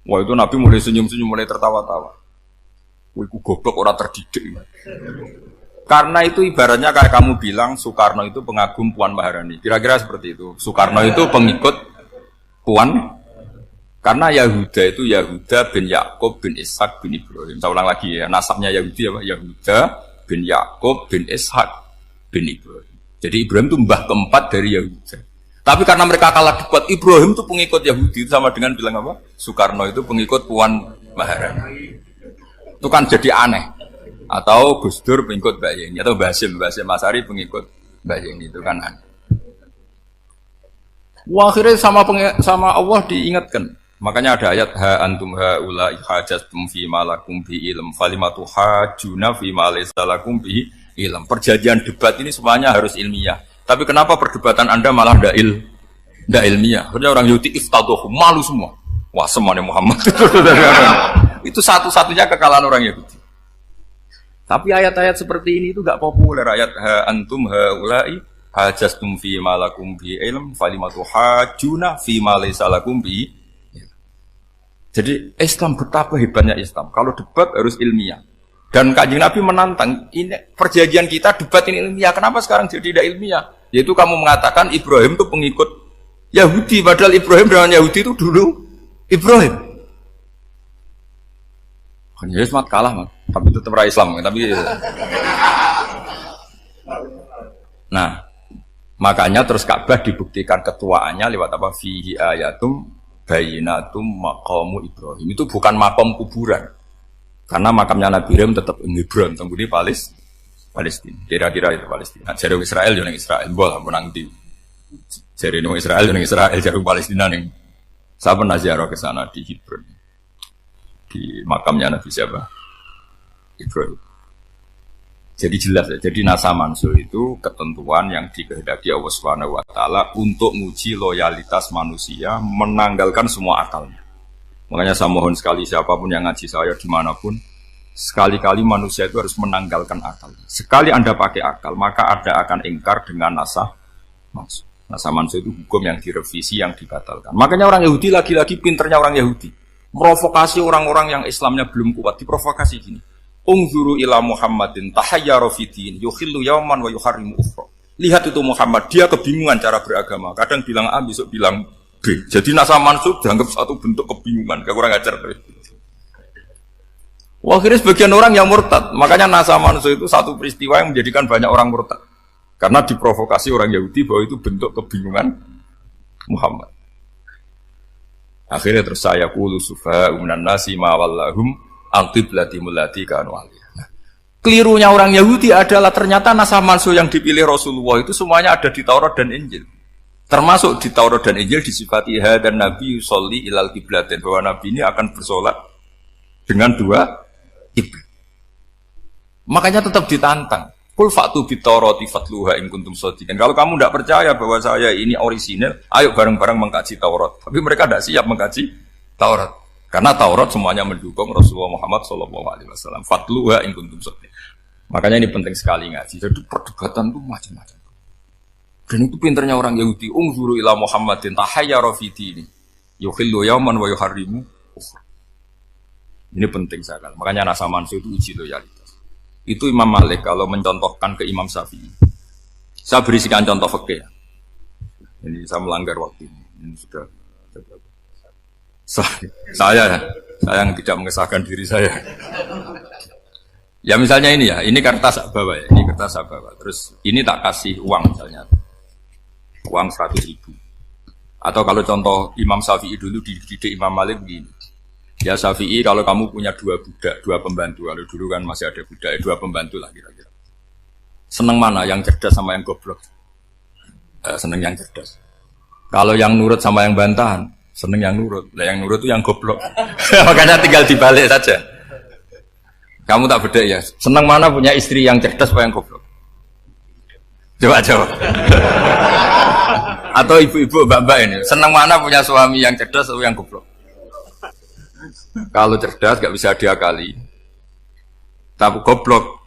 Wah itu Nabi mulai senyum-senyum, mulai tertawa-tawa. Wah itu goblok, orang terdidik. Karena itu ibaratnya kayak kamu bilang Soekarno itu pengagum Puan Maharani. Kira-kira seperti itu. Soekarno itu pengikut Puan. Karena Yahuda itu Yahuda bin Yakub bin Ishak bin Ibrahim. Saya ulang lagi ya, nasabnya Yahudi apa? Yahuda bin Yakub bin Ishak bin Ibrahim. Jadi Ibrahim itu mbah keempat dari Yahuda. Tapi karena mereka kalah debat, Ibrahim itu pengikut Yahudi, itu sama dengan bilang apa? Soekarno itu pengikut Puan Maharani. Itu kan jadi aneh. Atau Gus Dur pengikut Mbak Yeni, atau Basim Masari pengikut Mbak Yeni, itu kan aneh. Wah, akhirnya sama Allah diingatkan. Makanya ada ayat ha antum haula'i hajastum fi ma lakum bi ilm falimatu hajuna fi ma laysa lakum bi ilm. Perjanjian debat ini semuanya harus ilmiah. Tapi kenapa perdebatan Anda malah ndak ilmiah? Karena orang Yahudi iftadoh, malu semua. Wah, semuanya Muhammad. Itu satu-satunya kekalahan orang Yahudi. Tapi ayat-ayat seperti ini itu enggak populer. Ayat ha antum haula'i hajastum fi ma lakum bi ilm falimatu hajuna fi ma laysa lakum bi. Jadi Islam betapa hebatnya Islam. Kalau debat harus ilmiah. Dan Kanjeng Nabi menantang, ini perjanjian kita debat ini ilmiah. Kenapa sekarang jadi tidak ilmiah? Yaitu kamu mengatakan Ibrahim itu pengikut Yahudi. Padahal Ibrahim dengan Yahudi itu dulu Ibrahim. Kan Yesus kalah, man. Tapi tetap ra Islam. Tapi nah, makanya terus Ka'bah dibuktikan ketuaannya lewat apa? Fihi ayatum bayinatum maqamu Ibrahim. Itu bukan makom kuburan. Karena makamnya Nabi Ibrahim tetap Hebron, tunggu di Palestina. Palestina. Kira-kira itu Palestina. Jari Israel yo ning Israel, bola menang di. Jari ning Israel yo ning Israel, jari Palestina ning. Saya pernah ziarah ke sana di Hebron. Di makamnya Nabi siapa? Hebron. Jadi jelas ya. Jadi nasa mansul itu ketentuan yang dikehendaki Allah Subhanahu wa taala untuk menguji loyalitas manusia, menanggalkan semua akalnya. Makanya saya mohon sekali siapapun yang ngaji saya dimanapun, sekali-kali manusia itu harus menanggalkan akal. Sekali Anda pakai akal, maka Anda akan ingkar dengan nasa mansul. Nasa mansul itu hukum yang direvisi, yang dibatalkan. Makanya orang Yahudi lagi-lagi pinternya orang Yahudi. Provokasi orang-orang yang Islamnya belum kuat, diprovokasi gini. Ungzuru ila Muhammadin tahayyara fiddin yukhillu yawman wa yuharrimu ukhra. Lihat itu Muhammad, dia kebingungan cara beragama. Kadang bilang A, besok bilang B. Jadi nasa mansub dianggap satu bentuk kebingungan, kurang ajar. Wah, akhirnya sebagian orang yang murtad. Makanya nasa mansub itu satu peristiwa yang menjadikan banyak orang murtad. Karena diprovokasi orang Yahudi bahwa itu bentuk kebingungan Muhammad. Akhirnya terus saya qulu sufaha minan nasi ma wallahum al-qiblati mulati kanu alaiha. Nah, kelirunya orang Yahudi adalah ternyata nasa mansuh yang dipilih Rasulullah itu semuanya ada di Taurat dan Injil. Termasuk di Taurat dan Injil disifati dan Nabi yusolli ilal qiblatin, bahwa Nabi ini akan bersolat dengan dua kiblat. Makanya tetap ditantang. Qul fa'tu bit Taurati fatluha in kuntum shadiqin. Kalau kamu tidak percaya bahwa saya ini orisinil, ayo bareng-bareng mengkaji Taurat. Tapi mereka tidak siap mengkaji Taurat. Karena Taurat semuanya mendukung Rasulullah Muhammad SAW. Fatluha in kuntum shadiqin. Makanya ini penting sekali ngaji. Jadi perdebatan itu macam-macam. Dan itu pinternya orang Yahudi. Ungzuru ila Muhammadin tahayyara fi dini yukhillu yawman wa yuharrimu ukhra. Ini penting sekali. Makanya nasa mansuh itu uji loyalitas. Itu Imam Malik kalau mencontohkan ke Imam Syafi'i. Saya berisikan contoh fikih. Ini saya melanggar waktu ini. Ini sudah saya yang tidak mengesahkan diri saya. Ya misalnya ini ya, ini kertas saya bawa ya, ini kertas saya bawa. Terus ini tak kasih uang misalnya, uang 100.000. Atau kalau contoh Imam Syafi'i dulu dididik Imam Malik begini. Ya Syafi'i, kalau kamu punya dua budak, dua pembantu, kalau dulu kan masih ada budak, dua pembantu lah kira-kira. Seneng mana, yang cerdas sama yang goblok? Seneng yang cerdas. Kalau yang nurut sama yang bantahan, seneng yang nurut. Lah yang nurut itu yang goblok. Makanya tinggal dibalik saja. Kamu tak beda ya. Seneng mana punya istri yang cerdas atau yang goblok? Coba jawab. Atau ibu-ibu, mbak-mbak ini, seneng mana punya suami yang cerdas atau yang goblok? Kalau cerdas gak bisa diakali. Tapi goblok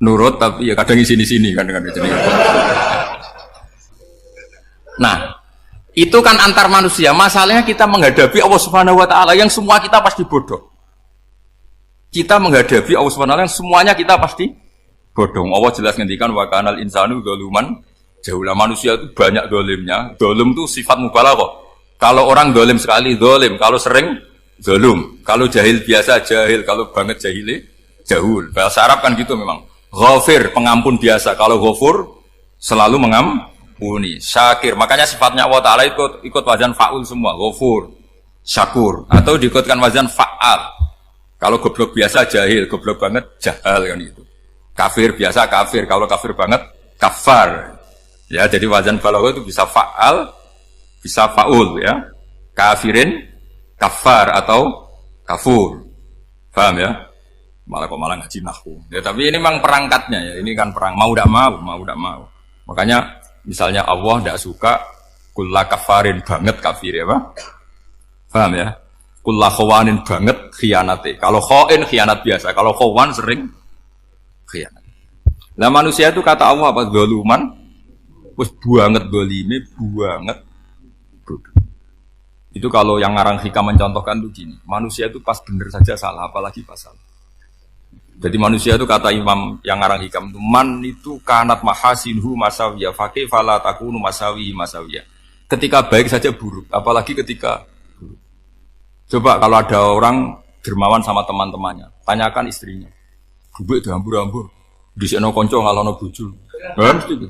nurut tapi ya kadang sini-sini kan dengan sini. Nah, itu kan antar manusia. Masalahnya kita menghadapi Allah Subhanahu wa taala yang semua kita pasti bodoh. Kita menghadapi Allah Subhanahu wa taala yang semuanya kita pasti bodoh. Allah jelas ngendikan wa kanal insanu zaluman jahula. Manusia itu banyak dolimnya. Dolim itu sifat mubalaghah. Kalau orang dolim sekali dolim, kalau sering zalum. Kalau jahil biasa jahil, kalau banget jahili jahul. Bahasa Arab kan gitu memang. Ghafir pengampun biasa. Kalau ghafur selalu mengampuni. Syakir, makanya sifatnya Allah Ta'ala ikut wazan fa'ul semua. Ghafur, syakur. Atau diikutkan wazan fa'al. Kalau goblok biasa jahil, goblok banget jahal kan gitu. Kafir biasa kafir, kalau kafir banget kafar. Ya, jadi wazan balaghah itu bisa fa'al, bisa fa'ul ya. Kafirin, kafar atau kafur. Paham ya? Malah kok malah ngaji nahwu. Ya, tapi ini memang perangkatnya ya. Ini kan perang mau tidak mau. Makanya misalnya Allah tidak suka kulla kafarin banget kafir ya, Pak? Paham ya? Kulla khawanin banget khianate. Kalau khain khianat biasa, kalau khawan sering khianat. Nah, manusia itu kata Allah apa? Zaluman. Wis banget dolime, banget bodoh. Itu kalau yang ngarang hikam mencontohkan tuh gini. Manusia itu pas bener saja salah, apalagi pas salah. Jadi manusia itu kata Imam yang ngarang hikam itu man itu kanat mahasinhu masawiyah fakih fala takunu masawihi masawiyah. Ketika baik saja buruk, apalagi ketika buruk. Coba kalau ada orang dermawan sama teman-temannya, tanyakan istrinya. Bubuk itu hambur-hambur, disekno konco ngalono bojo. Mesti gitu.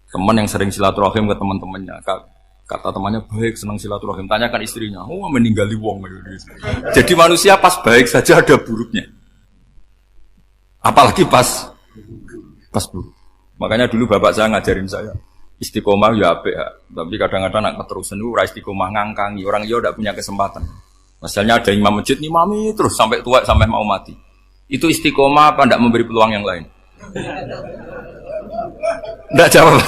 Teman yang sering silaturahim ke teman-temannya, kata temannya baik, senang silaturahim, tanyakan istrinya. Oh, meninggali wong. Jadi manusia pas baik saja ada buruknya. Apalagi pas buruk. Makanya dulu bapak saya ngajarin saya istiqomah ya apik ya. Tapi kadang-kadang nak keterusan itu ora istiqomah ngangkangi. Orang yo ndak punya kesempatan. Misalnya ada imam masjid ngimami terus sampai tua sampai mau mati. Itu istiqomah apa ndak memberi peluang yang lain? Ndak jawab.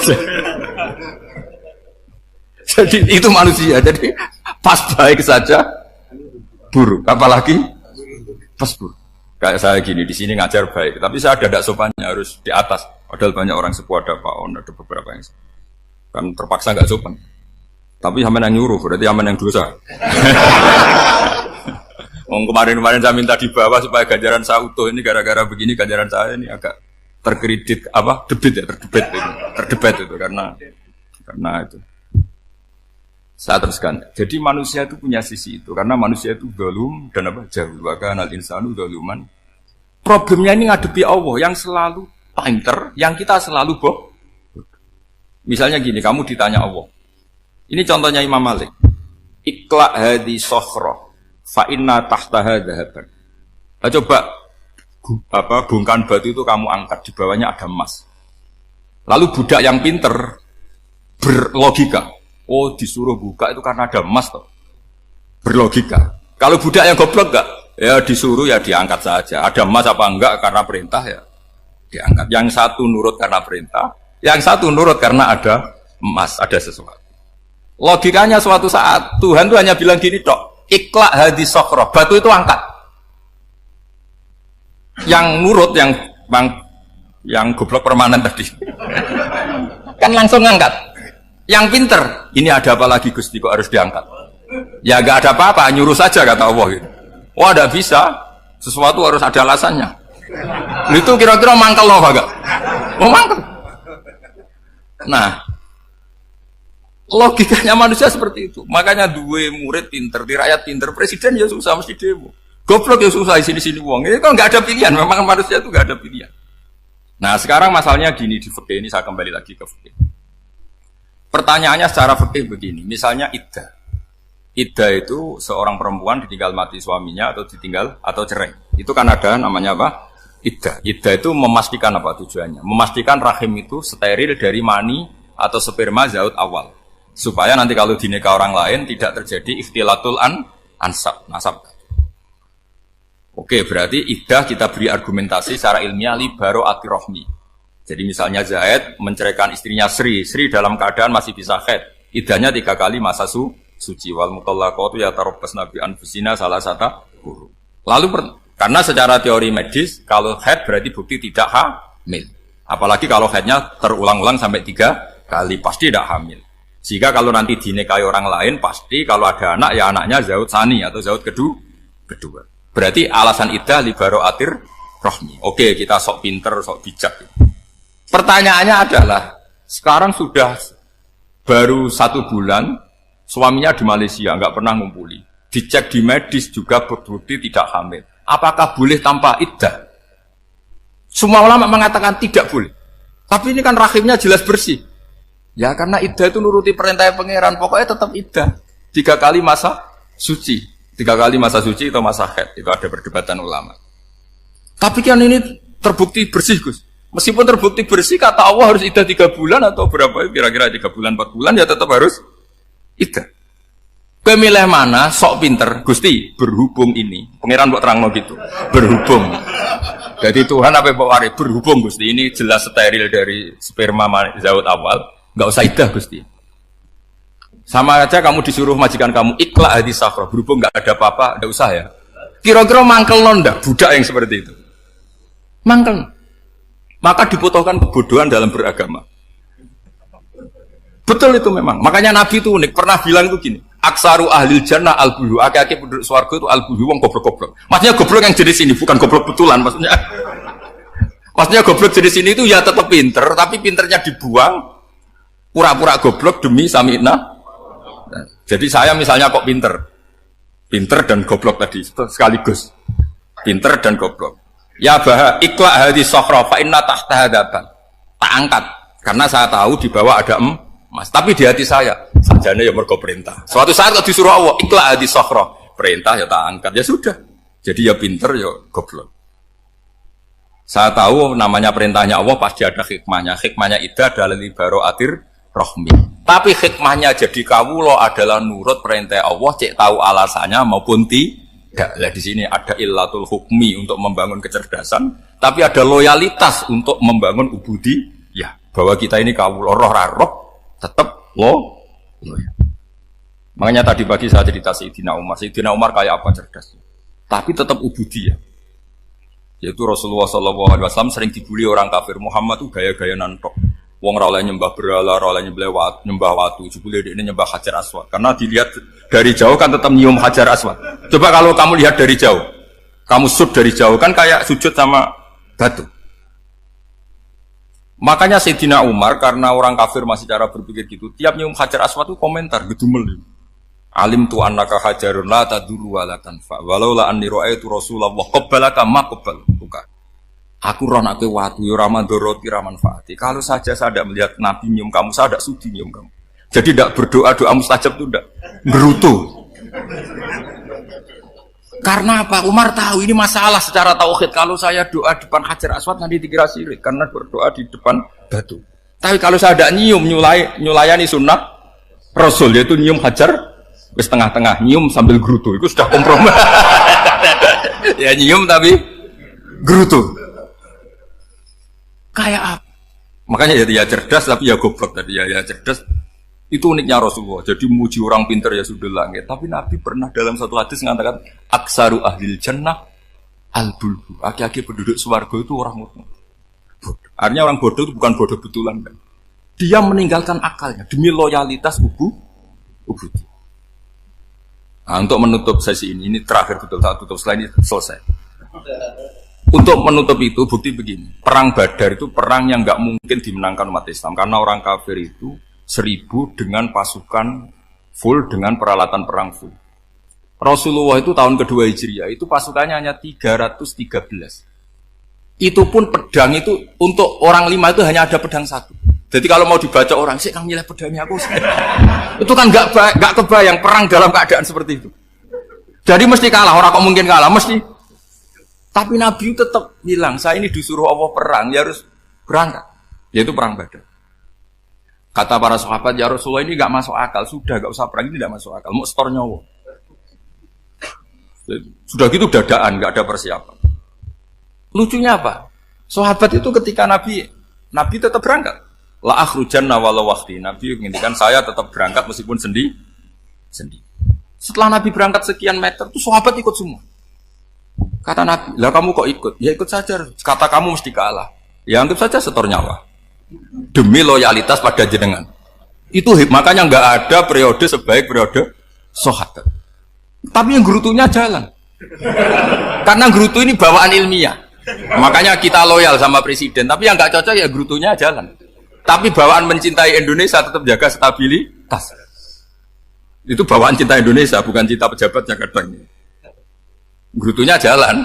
Jadi itu manusia. Jadi pas baik saja buruk. Apalagi pas buruk. Kayak saya gini di sini ngajar baik, tapi saya ada sopannya harus di atas. Padahal banyak orang sepuh ada Pak On, ada beberapa yang kan terpaksa nggak sopan. Tapi sama yang nyuruh, berarti sama yang dosa. Kemarin saya minta di bawah supaya ganjaran saya utuh. Ini gara-gara begini ganjaran saya ini agak terkredit terdebat itu karena itu. Saya teruskan. Jadi manusia itu punya sisi itu karena manusia itu dzalum dan jahul. Wa kana al-insanu dzaluman. Problemnya ini ngadepi Allah yang selalu pinter, yang kita selalu bohong. Misalnya gini, kamu ditanya Allah. Ini contohnya Imam Malik. Ikla hadi sokhra fa inna tahtaha dhahaban. Nah, coba bongkahan batu itu kamu angkat, di bawahnya ada emas. Lalu budak yang pinter berlogika, oh disuruh buka itu karena ada emas toh. Berlogika. Kalau budak yang goblok enggak, ya disuruh ya diangkat saja. Ada emas apa enggak karena perintah ya diangkat. Yang satu nurut karena perintah, yang satu nurut karena ada emas, ada sesuatu. Logikanya suatu saat Tuhan tuh hanya bilang gini tok, ikhla hadis sokhroh, batu itu angkat. Yang nurut yang goblok permanen tadi kan langsung ngangkat. Yang pinter, ini ada apa lagi Gusti kok harus diangkat? Ya gak ada apa-apa, nyuruh saja kata Allah gitu. Wah tidak bisa, sesuatu harus ada alasannya. Itu kira-kira mangkel loh agak. Oh mangkel. Nah, logikanya manusia seperti itu. Makanya dua murid pinter, di rakyat pinter, presiden ya susah mesti demo. Goblok ya susah di sini uang. Ini kan nggak ada pilihan. Memang manusia itu nggak ada pilihan. Nah sekarang masalahnya gini di fikih ini saya kembali lagi ke fikih. Pertanyaannya secara fikih begini. Misalnya iddah. Iddah itu seorang perempuan ditinggal mati suaminya atau ditinggal atau cerai. Itu kan ada namanya apa? Iddah. Iddah itu memastikan apa tujuannya? Memastikan rahim itu steril dari mani atau sperma zaut awal. Supaya nanti kalau dinikah orang lain tidak terjadi ikhtilatul ansab, nasab. Oke, berarti iddah kita beri argumentasi secara ilmiah li baro'ati rohmi. Jadi misalnya Zaid menceraikan istrinya Sri dalam keadaan masih bisa haid. Iddahnya 3 kali masa suci. Wal mutallaqatu yatarabbasna bi anfusina salah satu guru. Lalu karena secara teori medis kalau haid berarti bukti tidak hamil. Apalagi kalau haidnya terulang-ulang sampai 3 kali pasti tidak hamil. Sehingga kalau nanti dinikahi orang lain pasti kalau ada anak ya anaknya zaud sani atau zaud kedua. Berarti alasan iddah li baro'atir rohmi. Oke, kita sok pinter, sok bijak. Pertanyaannya adalah sekarang sudah baru 1 bulan suaminya di Malaysia nggak pernah ngumpuli. Dicek di medis juga berbukti tidak hamil. Apakah boleh tanpa iddah? Semua ulama mengatakan tidak boleh. Tapi ini kan rahimnya jelas bersih. Ya karena iddah itu nuruti perintah pangeran. Pokoknya tetap iddah. 3 kali masa suci. 3 kali masa suci atau masa haid. Itu ada perdebatan ulama. Tapi kan ini terbukti bersih Gus. Meskipun terbukti bersih kata Allah harus iddah 3 bulan atau berapa? Kira-kira 3 bulan 4 bulan ya tetap harus iddah. Kemilih mana sok pinter Gusti berhubung ini. Pangeran buat terang gitu. Berhubung. Jadi Tuhan apa Pak Wari berhubung Gusti ini jelas steril dari sperma zaut awal. Enggak usah iddah Gusti. Sama aja kamu disuruh majikan kamu ikhla hadis sakhra berhubung enggak ada apa-apa, enggak usah ya. Kira-kira mangkel ndak budak yang seperti itu. Mangkel. Maka dibutuhkan kebodohan dalam beragama. Betul itu memang. Makanya Nabi itu unik pernah bilang itu gini, aksaru ahlil jannah al-bulu. Aki-aki penduduk swarga itu al-bulu wong goblok-goblok. Maksudnya goblok yang jenis ini bukan goblok betulan maksudnya. Maksudnya goblok jenis ini itu ya tetap pinter, tapi pinternya dibuang pura-pura goblok demi sami'na. Jadi saya misalnya kok pinter dan goblok tadi sekaligus, pinter dan goblok. Ya bah ikhla hadis sokhra fa inna tahta hadaban. Tak angkat karena saya tahu di bawah ada emas. Tapi di hati saya sajane ya mergo perintah. Suatu saat kalau disuruh Allah ikhla hadis sokhra perintah ya tak angkat ya sudah. Jadi ya pinter ya goblok. Saya tahu namanya perintahnya Allah pasti ada hikmahnya. Hikmahnya itu adalah libaraatir rahmi. Tapi hikmahnya jadi kawula adalah nurut perintah Allah, cek tahu alasannya maupun tidak. Lah di sini ada illatul hukmi untuk membangun kecerdasan, tapi ada loyalitas untuk membangun ubudi. Ya, bahwa kita ini kawula roh tetap loyal. Makanya tadi pagi saya cerita Sayyidina Umar. Sayyidina Umar kayak apa cerdasnya? Tapi tetap ubudi ya. Yaitu Rasulullah SAW sering dibully orang kafir. Muhammad tuh gaya-gaya nantok. Wong ora oleh nyembah berhala, ora oleh nyembah watu. Jebule ini nyembah Hajar Aswad. Karena dilihat dari jauh kan tetap nyium Hajar Aswad. Coba kalau kamu lihat dari jauh, kamu sujud dari jauh kan kayak sujud sama batu. Makanya Sayyidina Umar karena orang kafir masih cara berpikir gitu, tiap nyium Hajar Aswad itu komentar gedumel. Alim tu annaka hajarun la tadurru wa la tanfa. Walau la anni ra'aitu Rasulullah qabbalaka ma qabbaltuka. Aku roh nak watu ya ora mandoroti ra manfaati. Kalau saja saya tidak melihat Nabi nyium kamu, saya tidak sudi nyium kamu. Jadi tidak berdoa doa mustajab itu tidak berutuh. Karena apa? Umar tahu ini masalah secara tauhid. Kalau saya doa depan Hajar Aswad nanti dikira syirik karena berdoa di depan batu. Tapi kalau saya tidak nyium nyulayani sunnah Rasul yaitu nyium Hajar wis tengah-tengah nyium sambil gerutu itu sudah kompromi. Ya nyium tapi gerutu. Kayak apa? Makanya ya cerdas tapi ya goblok tadi ya cerdas. Itu uniknya Rasulullah. Jadi muji orang pintar ya sudah langit. Tapi Nabi pernah dalam satu hadis mengatakan aksaru ahlil jannah al-bulbu. Aki-aki penduduk swarga itu orang bodoh. Artinya orang bodoh itu bukan bodoh betulan. Kan? Dia meninggalkan akalnya demi loyalitas ubud. Nah, untuk menutup sesi ini terakhir betul tak tutup setelah ini selesai. Untuk menutup itu bukti begini, perang Badar itu perang yang nggak mungkin dimenangkan umat Islam karena orang kafir itu 1000 dengan pasukan full dengan peralatan perang full. Rasulullah itu tahun kedua Hijriah itu pasukannya hanya 313. Itu pun pedang itu untuk orang 5 itu hanya ada pedang 1. Jadi kalau mau dibaca orang, sih kamu milih pedangnya aku. Itu kan nggak kebayang perang dalam keadaan seperti itu. Jadi mesti kalah, orang kok mungkin kalah, mesti. Tapi Nabi tetap bilang, saya ini disuruh Allah perang, ya harus berangkat. Yaitu perang Badar. Kata para sahabat, ya Rasulullah ini nggak masuk akal, sudah nggak usah perang ini nggak masuk akal, mau setor nyawa. Sudah gitu dadaan, nggak ada persiapan. Lucunya apa? Sahabat itu ketika Nabi tetap berangkat. La akhrujanna walau waqti. Nabi menginginkan saya tetap berangkat meskipun sendi. Setelah Nabi berangkat sekian meter, tuh sahabat ikut semua. Kata Nabi, lah kamu kok ikut? Ya ikut saja. Kata kamu mesti kalah. Ya anggap saja setor nyawa. Demi loyalitas pada jenengan. Itu makanya nggak ada periode sebaik periode sahabat. Tapi yang gerutunya jalan. Karena gerutu ini bawaan ilmiah. Makanya kita loyal sama presiden. Tapi yang nggak cocok ya gerutunya jalan. Tapi bawaan mencintai Indonesia tetap jaga stabilitas. Itu bawaan cinta Indonesia, bukan cinta pejabatnya kadang. Gerutunya jalan,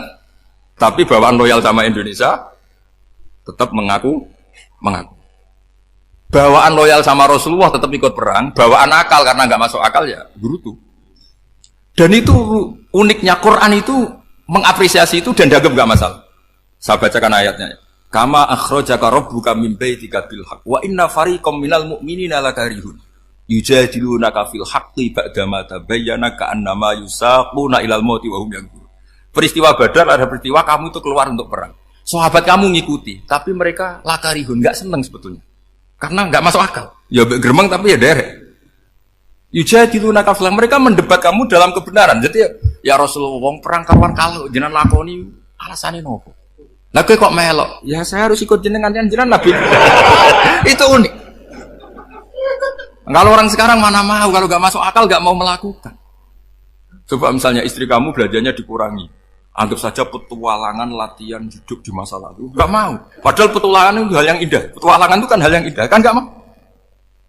tapi bawaan loyal sama Indonesia tetap mengaku. Bawaan loyal sama Rasulullah tetap ikut perang, bawaan akal karena nggak masuk akal ya gerutu. Dan itu uniknya Quran itu mengapresiasi itu dan dianggap nggak masalah. Saya bacakan ayatnya. Kama akhrajaka rabbuka min baitika bil haqq wa inna fariqam minal mu'minina lakarihun yujadilunaka fil haqqi ba'da ma tabayyana ka'annama yusaquna ilal mauti wa hum yanzurun. Peristiwa Badar ada peristiwa kamu itu keluar untuk perang. Sahabat kamu ngikuti, tapi mereka lakarihun, enggak senang sebetulnya. Karena enggak masuk akal. Ya geremeng tapi ya derek. Yujadilunaka fil mereka mendebat kamu dalam kebenaran. Jadi ya Rasulullah wong perang kawan kalau jenengan lakoni alasane nopo? Lah kok melok? Ya saya harus ikut jenengan Nabi. Itu unik. Kalau orang sekarang mana mau, kalau gak masuk akal gak mau melakukan. Coba misalnya istri kamu belajarnya dikurangi. Anggap saja petualangan latihan hidup di masa lalu. Gak mau. Padahal petualangan itu hal yang indah. Petualangan itu kan hal yang indah. Kan gak mau.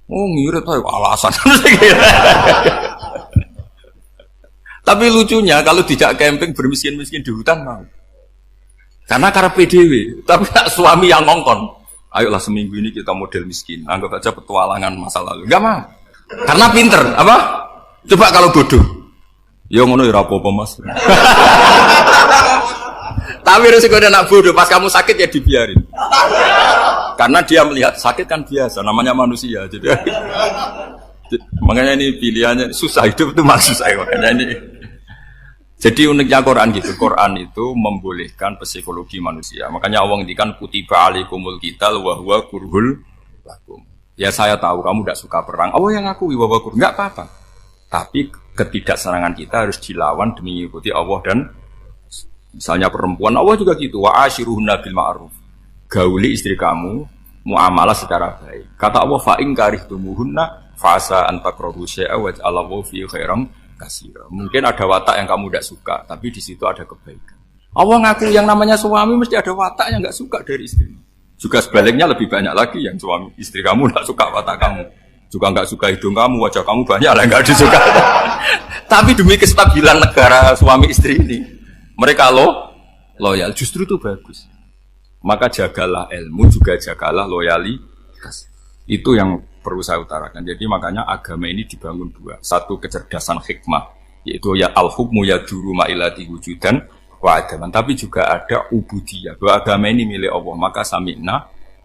Oh ngirit aja alasan. Tapi lucunya kalau tidak camping bermiskin-miskin di hutan mau. Karena PDW, tapi suami yang ngongkon. Ayolah seminggu ini kita model miskin. Anggap aja petualangan masa lalu. Enggak mau. Karena pinter, apa? Coba kalau bodoh. Ya ngono ya apa-apa Mas. Tapi resikonya anak bodoh, pas kamu sakit ya dibiarin. Karena dia melihat sakit kan biasa, namanya manusia. Jadi makanya ini pilihannya susah, hidup itu malah susah makanya ini. Jadi uniknya Quran gitu, Quran itu membolehkan psikologi manusia. Makanya Allah ngendikan kutiba alaikumul qital wa huwa kurhul lakum. Ya saya tahu kamu tidak suka perang. Allah yang ngakui bahwa kurhul enggak apa-apa. Tapi ketidaksenangan kita harus dilawan demi mengikuti Allah dan misalnya perempuan Allah juga gitu. Wa ashiruhunna bil ma'ruf. Gauli istri kamu muamalah secara baik. Kata Allah fa in karihtumuhunna fa asa an takrahu syai'a wa ja'alallahu fi khairan katsira. Mungkin ada watak yang kamu tidak suka, tapi di situ ada kebaikan. Allah ngaku yang namanya suami mesti ada watak yang enggak suka dari istri. Juga sebaliknya lebih banyak lagi yang suami istri kamu tidak suka watak kamu. Juga enggak suka hidung kamu, wajah kamu banyak lah enggak disuka. Tapi demi kestabilan negara suami istri ini, mereka loyal, justru itu bagus. Maka jagalah ilmu, juga jagalah loyalitas. Itu yang perlu saya utarakan. Jadi makanya agama ini dibangun dua. Satu kecerdasan hikmah, yaitu ya al-hukmu ya duru ma'ilati wujudan wa adaman. Tapi juga ada ubudiyah, bahwa agama ini milik Allah. Maka sami'na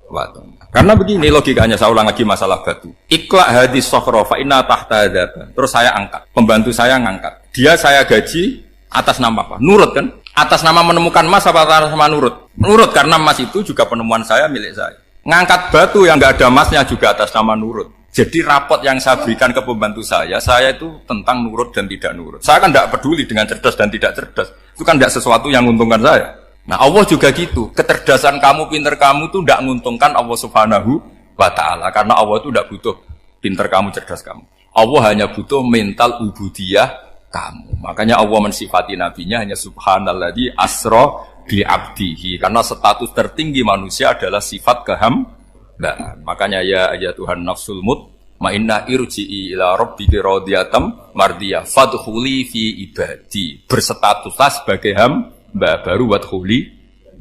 wa ta'na. Karena begini logikanya, saya ulang lagi masalah batu. Iqla hadis sokhro fa inna tahta adaban. Terus saya angkat, pembantu saya ngangkat. Dia saya gaji atas nama apa? Nurut kan? Atas nama menemukan emas apa atas nama nurut? Nurut, karena emas itu juga penemuan saya, milik saya. Ngangkat batu yang nggak ada emasnya juga atas nama nurut. Jadi rapot yang saya berikan ke pembantu saya itu tentang nurut dan tidak nurut. Saya kan tidak peduli dengan cerdas dan tidak cerdas. Itu kan tidak sesuatu yang menguntungkan saya. Nah Allah juga gitu. Kecerdasan kamu, pinter kamu itu tidak menguntungkan Allah Subhanahu wa Ta'ala. Karena Allah itu tidak butuh pinter kamu, cerdas kamu. Allah hanya butuh mental ubudiyah kamu. Makanya Allah mensifati nabinya hanya subhanalladzi asra bi abdihi, karena status tertinggi manusia adalah sifat kehambaan. Makanya ya Tuhan nafsul mutmainnah irji'i ila rabbiki radiyatan mardiyah fadkhuli fi ibadi. Berstatuslah sebagai hamba baru wadkhuli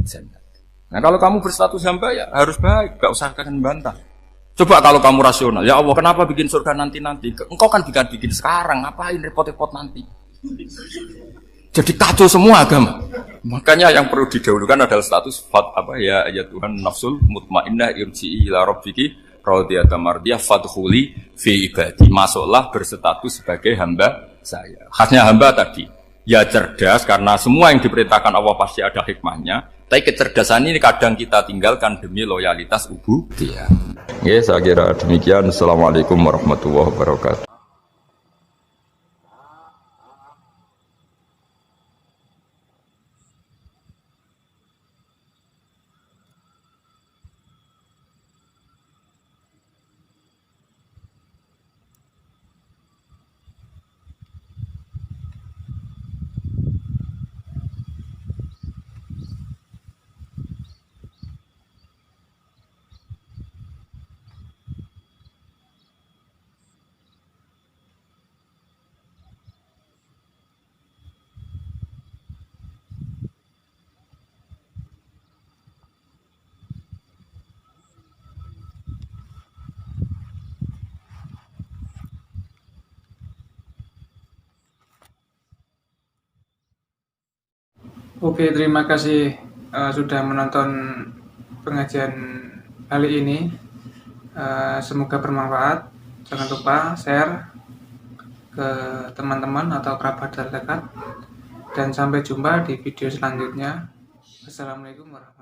jannah. Nah kalau kamu berstatus hamba ya harus baik, enggak usah kalian bantah. Coba kalau kamu rasional, ya Allah kenapa bikin surga nanti-nanti? Engkau kan bikin sekarang, ngapain repot-repot nanti? Jadi kacau semua agama. Makanya yang perlu didahulukan adalah status ya Tuhan nafsul mutmainnah irji'i ila rabbiki radiyatan mardiyah fadkhuli fi ibadi. Masuklah berstatus sebagai hamba saya. Khasnya hamba tadi ya cerdas, karena semua yang diperintahkan Allah pasti ada hikmahnya. Tapi kecerdasan ini kadang kita tinggalkan demi loyalitas ubudiyah. Ya, saya kira demikian. Assalamualaikum warahmatullahi wabarakatuh. Oke, terima kasih sudah menonton pengajian kali ini. Semoga bermanfaat. Jangan lupa share ke teman-teman atau kerabat terdekat. Dan sampai jumpa di video selanjutnya. Assalamualaikum warahmatullahi wabarakatuh.